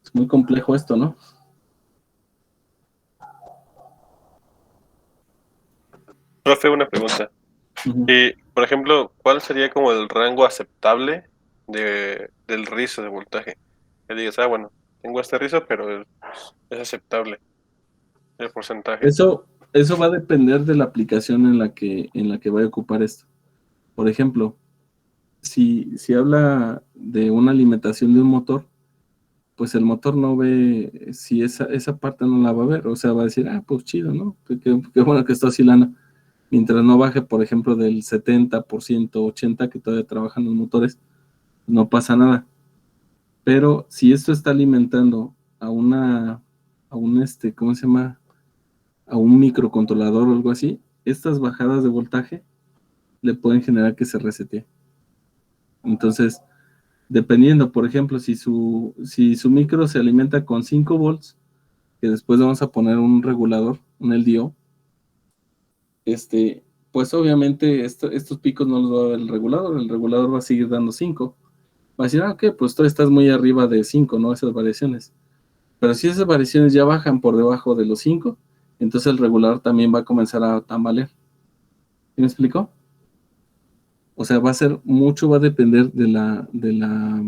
Es muy complejo esto, ¿no? Profe, una pregunta. Uh-huh. Por ejemplo, ¿cuál sería como el rango aceptable del rizo de voltaje? Que digas, bueno, tengo este rizo, pero es aceptable el porcentaje. Eso va a depender de la aplicación en la que vaya a ocupar esto. Por ejemplo, si habla de una alimentación de un motor, pues el motor no ve, si esa parte no la va a ver, o sea, va a decir, pues chido, ¿no? Qué bueno que está oscilando. Mientras no baje, por ejemplo, del 70%, 80% que todavía trabajan los motores, no pasa nada. Pero si esto está alimentando a un ¿cómo se llama? A un microcontrolador o algo así, estas bajadas de voltaje le pueden generar que se resete. Entonces, dependiendo, por ejemplo, si su micro se alimenta con 5 volts, que después vamos a poner un regulador, un LDO, pues obviamente estos picos no los va a ver el regulador va a seguir dando 5. Va a decir, ok, pues tú estás muy arriba de 5, ¿no? Esas variaciones. Pero si esas variaciones ya bajan por debajo de los 5, entonces el regulador también va a comenzar a tambalear. ¿Sí me explicó? O sea, va a depender de la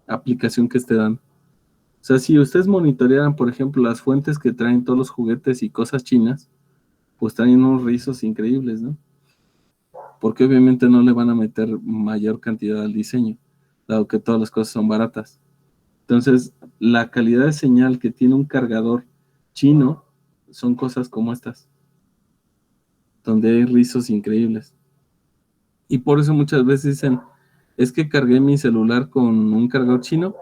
aplicación que esté dando. O sea, si ustedes monitorearan, por ejemplo, las fuentes que traen todos los juguetes y cosas chinas, pues traen unos rizos increíbles, ¿no? Porque obviamente no le van a meter mayor cantidad al diseño, dado que todas las cosas son baratas. Entonces, la calidad de señal que tiene un cargador chino son cosas como estas, donde hay rizos increíbles. Y por eso muchas veces dicen, es que cargué mi celular con un cargador chino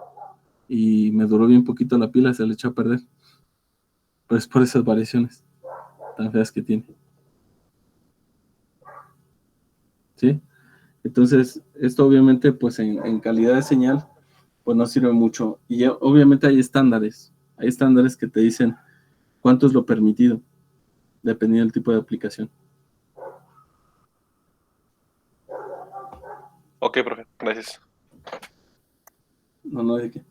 y me duró bien poquito la pila, se le echó a perder. Pues por esas variaciones tan feas que tiene. ¿Sí? Entonces, esto obviamente, pues en calidad de señal, pues no sirve mucho. Y ya, obviamente hay estándares que te dicen, cuánto es lo permitido, dependiendo del tipo de aplicación. Ok, profe, gracias. No, de qué.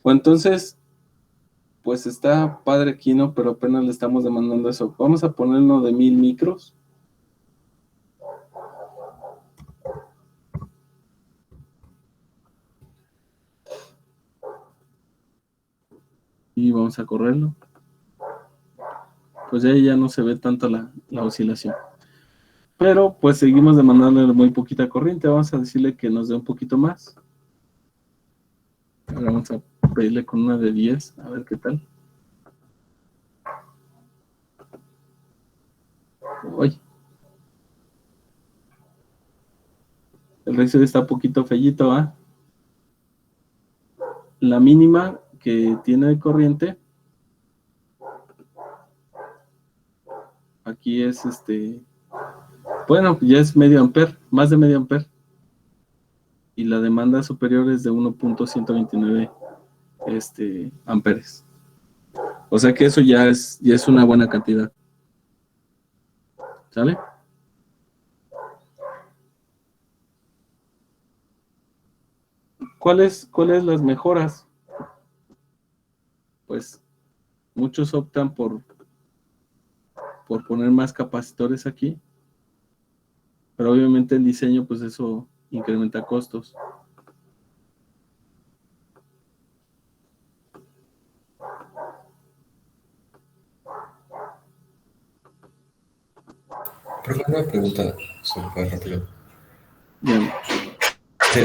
Bueno, entonces, pues está padre aquí, ¿no? Pero apenas le estamos demandando eso. Vamos a ponerlo de 1000 micros. Y vamos a correrlo. Pues ahí ya no se ve tanto la oscilación. Pero pues seguimos demandándole muy poquita corriente. Vamos a decirle que nos dé un poquito más. Ahora vamos a pedirle con una de 10, a ver qué tal. Uy. El resto está un poquito fellito, ¿ah? La mínima que tiene de corriente aquí es bueno, ya es medio amper, más de medio amper. Y la demanda superior es de 1.129 amperes. O sea que eso ya es una buena cantidad. ¿Sale? ¿Cuáles las mejoras? Pues muchos optan por poner más capacitores aquí, pero obviamente el diseño, pues eso incrementa costos. Pero una pregunta súper rápido. Bien.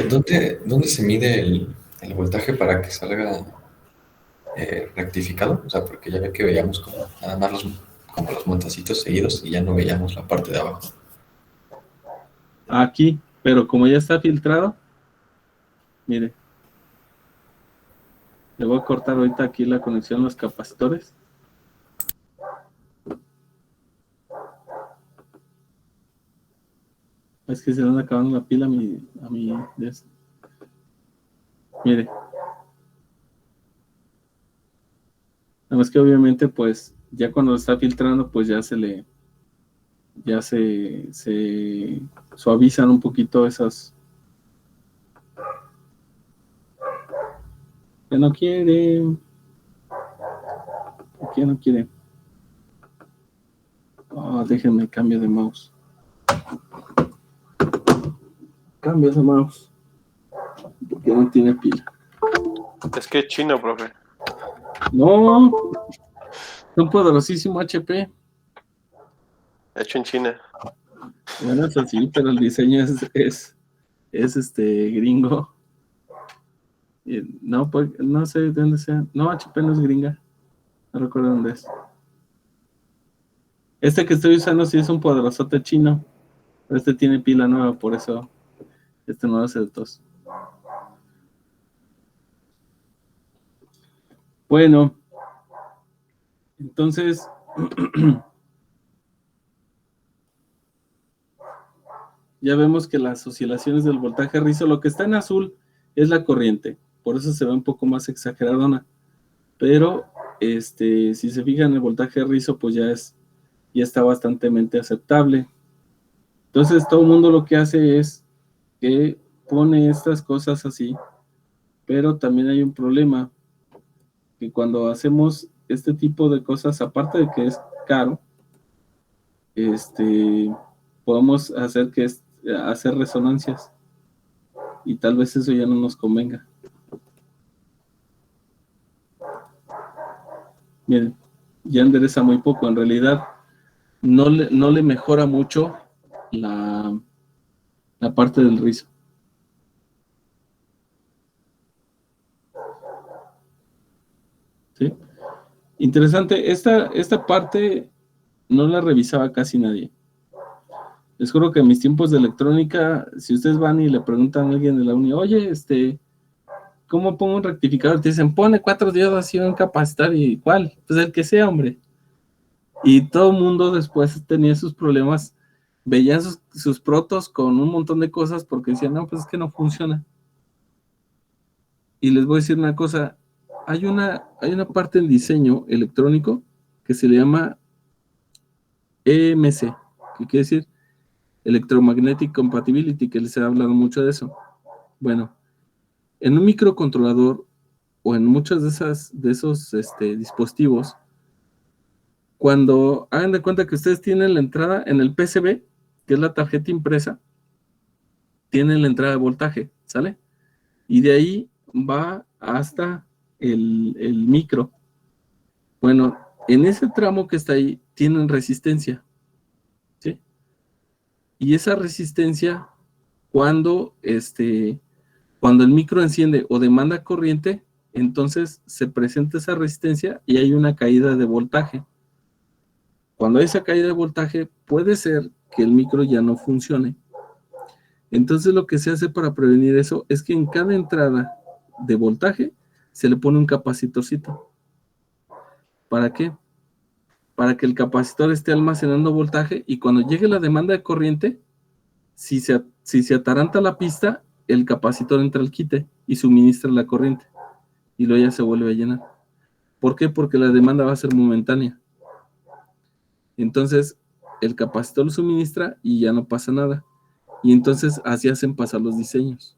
¿Dónde se mide el voltaje para que salga rectificado? O sea, porque ya ve que veíamos como nada más como los montacitos seguidos y ya no veíamos la parte de abajo. Aquí, pero como ya está filtrado, mire, le voy a cortar ahorita aquí la conexión a los capacitores. Es que se le anda acabando la pila a mi Mire. Nada más que obviamente, pues, ya cuando está filtrando, pues ya se suavizan un poquito esas. Que no quiere. ¿Por qué no quiere? Oh, déjenme cambio de mouse. Cambio de mouse. Porque no tiene pila. Es que es chino, profe. No. Es un poderosísimo HP. Hecho en China. Bueno, es así, pero el diseño es gringo. No, pues, no sé de dónde sea. No, HP no es gringa. No recuerdo dónde es. Este que estoy usando sí es un poderosote chino. Pero este tiene pila nueva, por eso no hace de tos. Bueno, entonces ya vemos que las oscilaciones del voltaje rizo, lo que está en azul es la corriente, por eso se ve un poco más exageradona, pero si se fijan el voltaje rizo, pues ya está bastante aceptable. Entonces todo el mundo lo que hace es que pone estas cosas así, pero también hay un problema, que cuando hacemos este tipo de cosas, aparte de que es caro, podemos hacer hacer resonancias y tal vez eso ya no nos convenga. Miren, ya endereza muy poco, en realidad no le mejora mucho la parte del rizo. ¿Sí? Interesante, esta parte no la revisaba casi nadie. Les juro que en mis tiempos de electrónica, si ustedes van y le preguntan a alguien de la uni, oye, ¿cómo pongo un rectificador? Te dicen, pone 4 diodas y un capacitor. ¿Y cuál? Pues el que sea, hombre. Y todo el mundo después tenía sus problemas, veían sus protos con un montón de cosas porque decían, no, pues es que no funciona. Y les voy a decir una cosa, hay una parte del diseño electrónico que se le llama EMC, que quiere decir Electromagnetic Compatibility, que les he hablado mucho de eso. Bueno, en un microcontrolador o en muchos de esos dispositivos, cuando hagan de cuenta que ustedes tienen la entrada en el PCB, que es la tarjeta impresa, tienen la entrada de voltaje, ¿sale? Y de ahí va hasta el micro. Bueno, en ese tramo que está ahí, tienen resistencia, ¿sí? Y esa resistencia, cuando el micro enciende o demanda corriente, entonces se presenta esa resistencia y hay una caída de voltaje. Cuando hay esa caída de voltaje, puede ser que el micro ya no funcione. Entonces lo que se hace para prevenir eso es que en cada entrada de voltaje se le pone un capacitorcito. ¿Para qué? Para que el capacitor esté almacenando voltaje y cuando llegue la demanda de corriente, si se ataranta la pista, el capacitor entra al quite y suministra la corriente y luego ya se vuelve a llenar. ¿Por qué? Porque la demanda va a ser momentánea. Entonces, el capacitor lo suministra y ya no pasa nada. Y entonces así hacen pasar los diseños.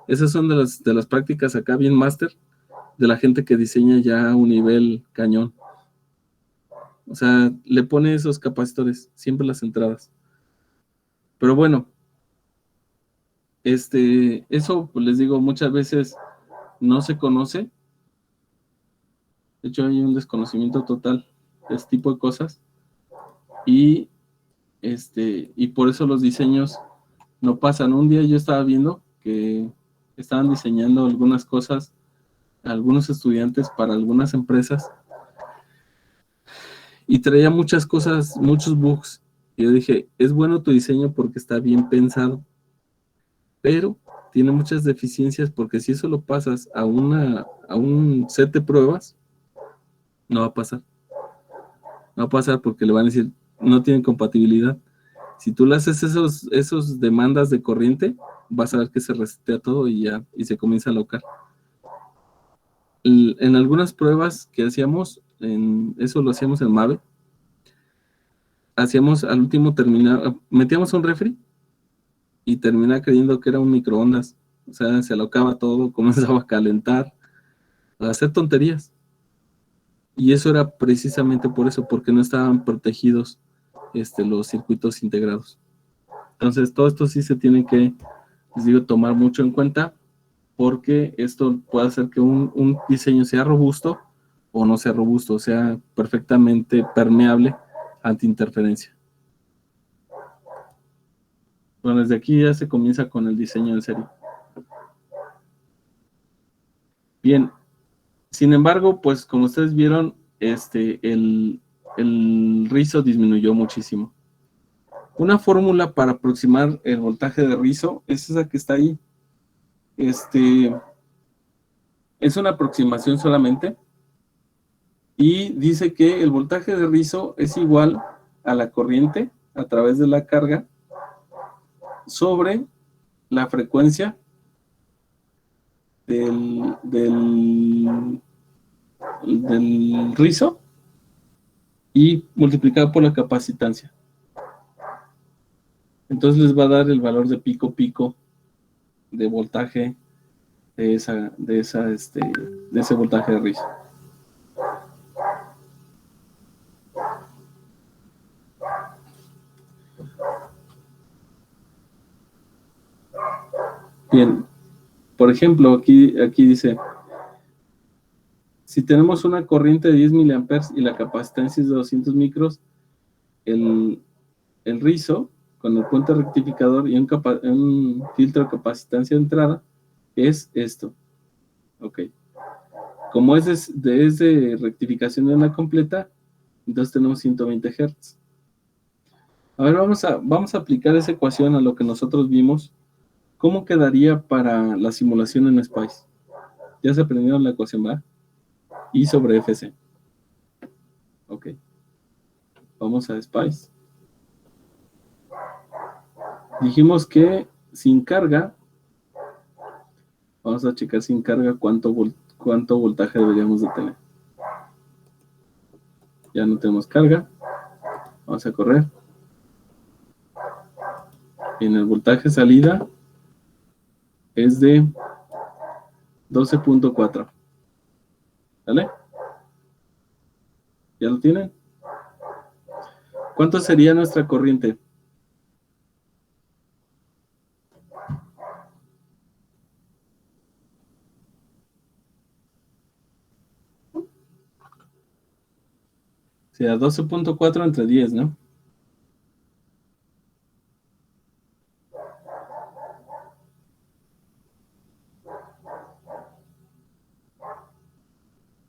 Esas son de las prácticas acá bien máster de la gente que diseña ya a un nivel cañón. O sea, le pone esos capacitores, siempre las entradas. Pero bueno, eso pues les digo, muchas veces no se conoce. De hecho, hay un desconocimiento total de este tipo de cosas. Y por eso los diseños no pasan. Un día yo estaba viendo que estaban diseñando algunas cosas, algunos estudiantes para algunas empresas, y traía muchas cosas, muchos bugs. Y yo dije, es bueno tu diseño porque está bien pensado, pero tiene muchas deficiencias porque si eso lo pasas a un set de pruebas, no va a pasar. No va a pasar porque le van a decir, no tienen compatibilidad. Si tú le haces esos demandas de corriente, vas a ver que se resetea todo y se comienza a locar. En algunas pruebas que hacíamos, eso lo hacíamos en Mave, hacíamos al último metíamos un refri y terminaba creyendo que era un microondas. O sea, se alocaba todo, comenzaba a calentar, a hacer tonterías. Y eso era precisamente por eso, porque no estaban protegidos los circuitos integrados. Entonces, todo esto sí se tiene que, les digo, tomar mucho en cuenta, porque esto puede hacer que un diseño sea robusto o no sea robusto, sea perfectamente permeable ante interferencia. Bueno, desde aquí ya se comienza con el diseño en serie. Bien, sin embargo, pues como ustedes vieron, el rizo disminuyó muchísimo. Una fórmula para aproximar el voltaje de rizo es esa que está ahí. Es una aproximación solamente y dice que el voltaje de rizo es igual a la corriente a través de la carga sobre la frecuencia del rizo y multiplicado por la capacitancia. Entonces les va a dar el valor de pico de voltaje de ese voltaje de rizo. Bien, por ejemplo, aquí dice, si tenemos una corriente de 10 miliamperes y la capacitancia es de 200 micros, el rizo con el puente rectificador y un filtro de capacitancia de entrada es esto. Ok. Como es de rectificación de onda completa, entonces tenemos 120 Hz. A ver, vamos a aplicar esa ecuación a lo que nosotros vimos. ¿Cómo quedaría para la simulación en Spice? Ya se aprendieron la ecuación, ¿va? I sobre FC. Ok. Vamos a Spice. Dijimos que sin carga, vamos a checar sin carga cuánto voltaje deberíamos de tener. Ya no tenemos carga. Vamos a correr. En el voltaje salida es de 12.4. ¿Vale? ¿Ya lo tienen? ¿Cuánto sería nuestra corriente? O sea, 12.4 entre 10, ¿no?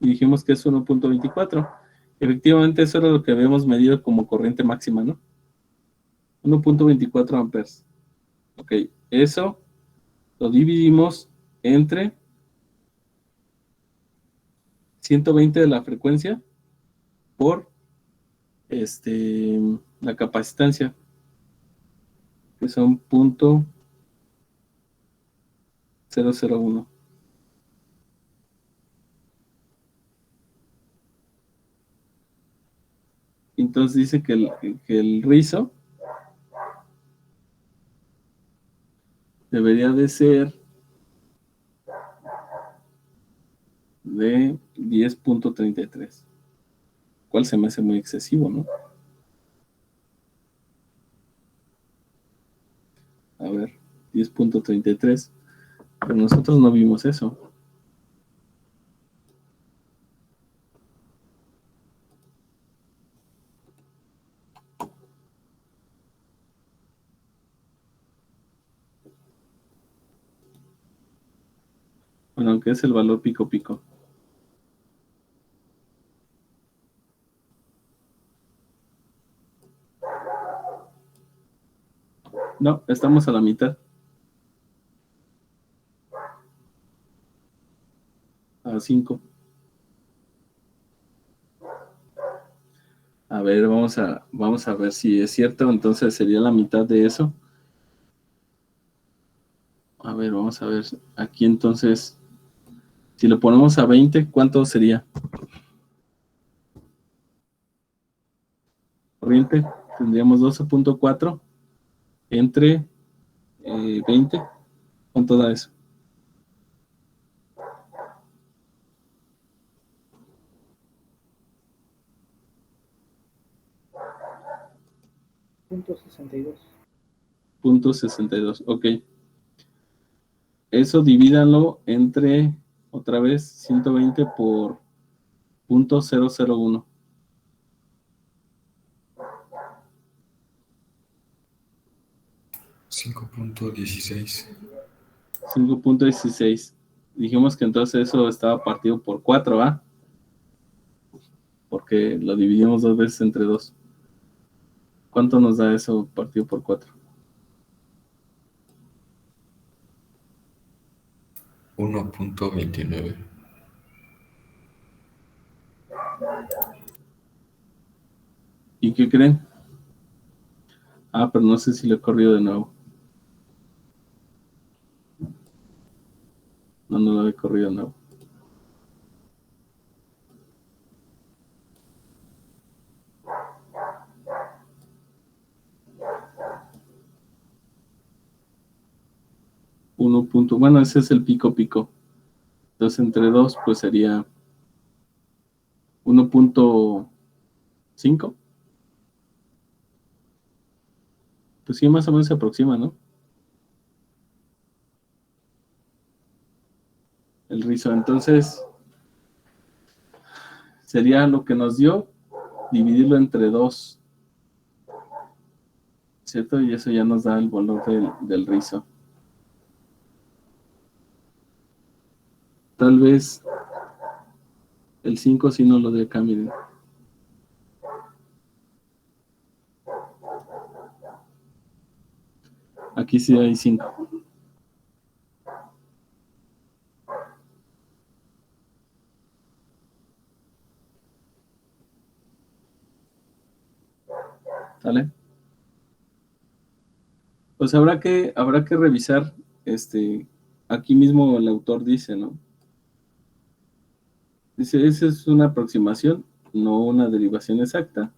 Y dijimos que es 1.24. Efectivamente, eso era lo que habíamos medido como corriente máxima, ¿no? 1.24 amperes. Ok, eso lo dividimos entre 120 de la frecuencia por la capacitancia, que son .001. Entonces dice que el rizo debería de ser de 10.33, cual se me hace muy excesivo, ¿no? A ver, 10.33, pero nosotros no vimos eso. Bueno, aunque es el valor pico pico. No, estamos a la mitad. A 5. A ver, vamos a ver si es cierto. Entonces sería la mitad de eso. A ver, vamos a ver. Aquí entonces, si lo ponemos a 20, ¿cuánto sería? Corriente, tendríamos 12.4 entre 20. ¿Cuánto da eso? .62. .62, ok. Eso divídanlo entre, otra vez, 120 por .001. 5.16. 5.16. Dijimos que entonces eso estaba partido por 4, ¿ah? Porque lo dividimos 2 veces entre 2. ¿Cuánto nos da eso partido por 4? 1.29. ¿Y qué creen? Ah, pero no sé si lo he corrido de nuevo. No lo he corrido de nuevo. Bueno, ese es el pico pico. Entonces entre 2 pues sería 1.5. Pues sí, más o menos se aproxima, ¿no? El rizo. Entonces sería lo que nos dio, dividirlo entre 2, ¿cierto? Y eso ya nos da el valor del rizo. Tal vez el 5 sí no lo dé acá, miren. Aquí sí hay 5. ¿Sale? Pues habrá que revisar, aquí mismo el autor dice, ¿no? Dice, esa es una aproximación, no una derivación exacta,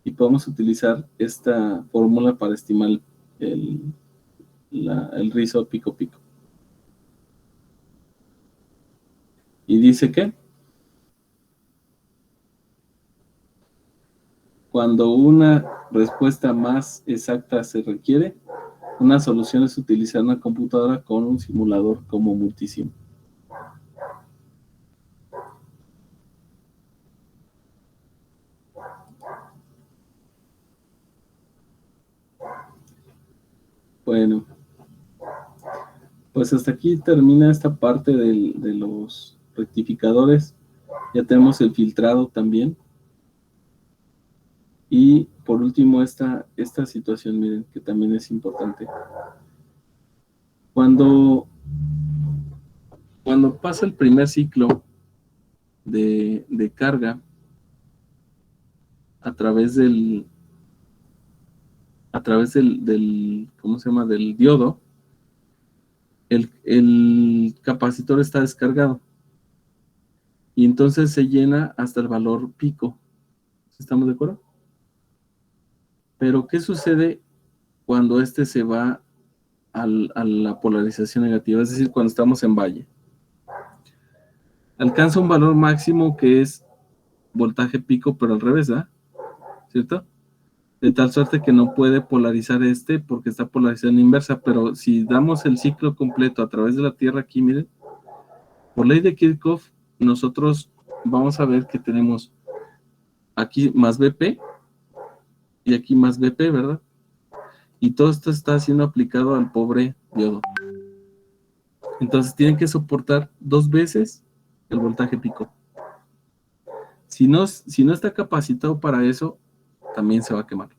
y podemos utilizar esta fórmula para estimar el rizo pico-pico. Y dice que cuando una respuesta más exacta se requiere, una solución es utilizar una computadora con un simulador como multisim. Bueno, pues hasta aquí termina esta parte de los rectificadores. Ya tenemos el filtrado también. Y por último, esta situación, miren, que también es importante. Cuando pasa el primer ciclo de carga a través del ¿cómo se llama? Del diodo, el capacitor está descargado. Y entonces se llena hasta el valor pico. ¿Estamos de acuerdo? Pero, ¿qué sucede cuando este se va a la polarización negativa? Es decir, cuando estamos en valle. Alcanza un valor máximo que es voltaje pico, pero al revés, ¿verdad? ¿Cierto? De tal suerte que no puede polarizar porque está polarizado en inversa, pero si damos el ciclo completo a través de la Tierra aquí, miren, por ley de Kirchhoff, nosotros vamos a ver que tenemos aquí más BP y aquí más BP, ¿verdad? Y todo esto está siendo aplicado al pobre diodo. Entonces tienen que soportar 2 veces el voltaje pico. Si no está capacitado para eso, también se va a quemar.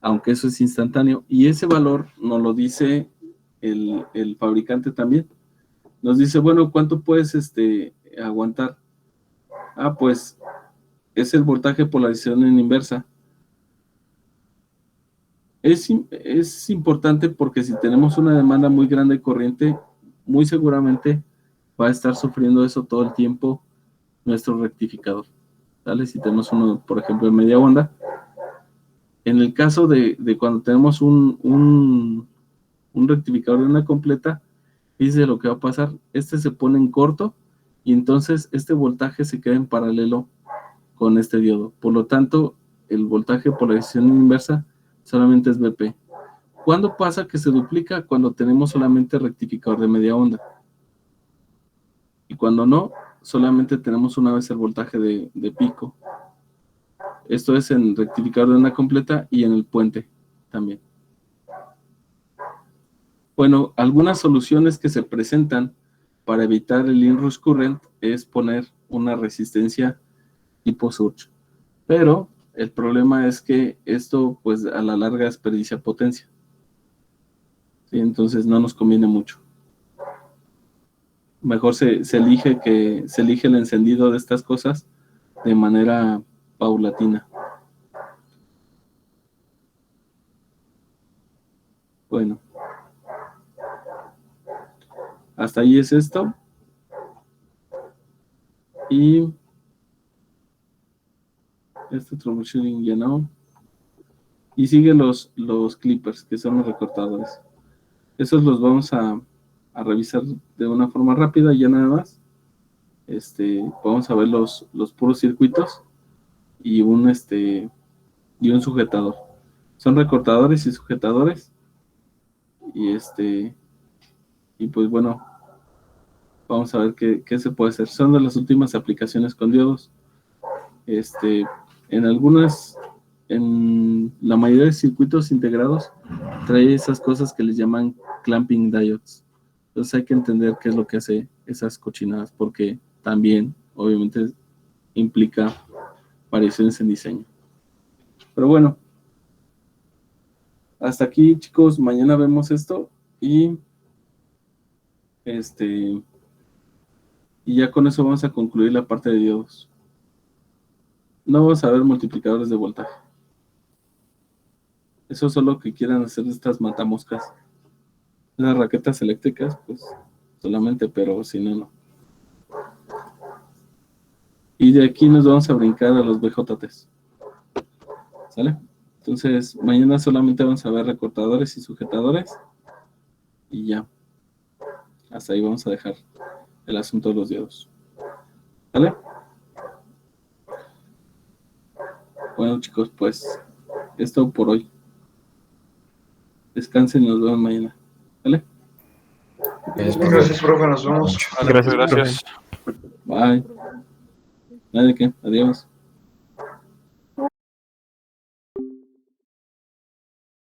Aunque eso es instantáneo. Y ese valor nos lo dice el fabricante también. Nos dice, bueno, ¿cuánto puedes aguantar? Ah, pues es el voltaje de polarización en inversa. Es importante porque si tenemos una demanda muy grande de corriente, muy seguramente va a estar sufriendo eso todo el tiempo nuestro rectificador. ¿Vale? Si tenemos uno, por ejemplo, de media onda. En el caso de cuando tenemos un rectificador de una completa, dice lo que va a pasar. Se pone en corto y entonces este voltaje se queda en paralelo con este diodo. Por lo tanto, el voltaje de polarización inversa solamente es BP. ¿Cuándo pasa que se duplica? Cuando tenemos solamente rectificador de media onda. Y cuando no, solamente tenemos una vez el voltaje de pico. Esto es en rectificador de onda completa y en el puente también. Bueno, algunas soluciones que se presentan para evitar el inrush current es poner una resistencia tipo surge. Pero el problema es que esto, pues, a la larga desperdicia potencia. ¿Sí? Entonces no nos conviene mucho. Mejor se elige el encendido de estas cosas de manera paulatina. Bueno. Hasta ahí es esto. Y este troubleshooting ya no. Y sigue los clippers, que son los recortadores. Esos los vamos a revisar de una forma rápida, ya nada más. Vamos a ver los puros circuitos y un sujetador. Son recortadores y sujetadores. Y pues bueno, vamos a ver qué se puede hacer. Son de las últimas aplicaciones con diodos. En la mayoría de circuitos integrados trae esas cosas que les llaman clamping diodes. Entonces hay que entender qué es lo que hace esas cochinadas, porque también obviamente implica variaciones en diseño. Pero bueno, hasta aquí, chicos. Mañana vemos esto y ya con eso vamos a concluir la parte de diodos. No vamos a ver multiplicadores de voltaje. Eso es solo que quieran hacer estas matamoscas. Las raquetas eléctricas, pues solamente, pero si no, no. Y de aquí nos vamos a brincar a los BJTs. ¿Sale? Entonces, mañana solamente vamos a ver recortadores y sujetadores. Y ya. Hasta ahí vamos a dejar el asunto de los diodos. ¿Vale? Bueno, chicos, pues es todo por hoy. Descansen y nos vemos mañana. ¿Vale? Gracias, profe, nos vemos. Gracias, Gracias. Bye. Nada de qué. Adiós.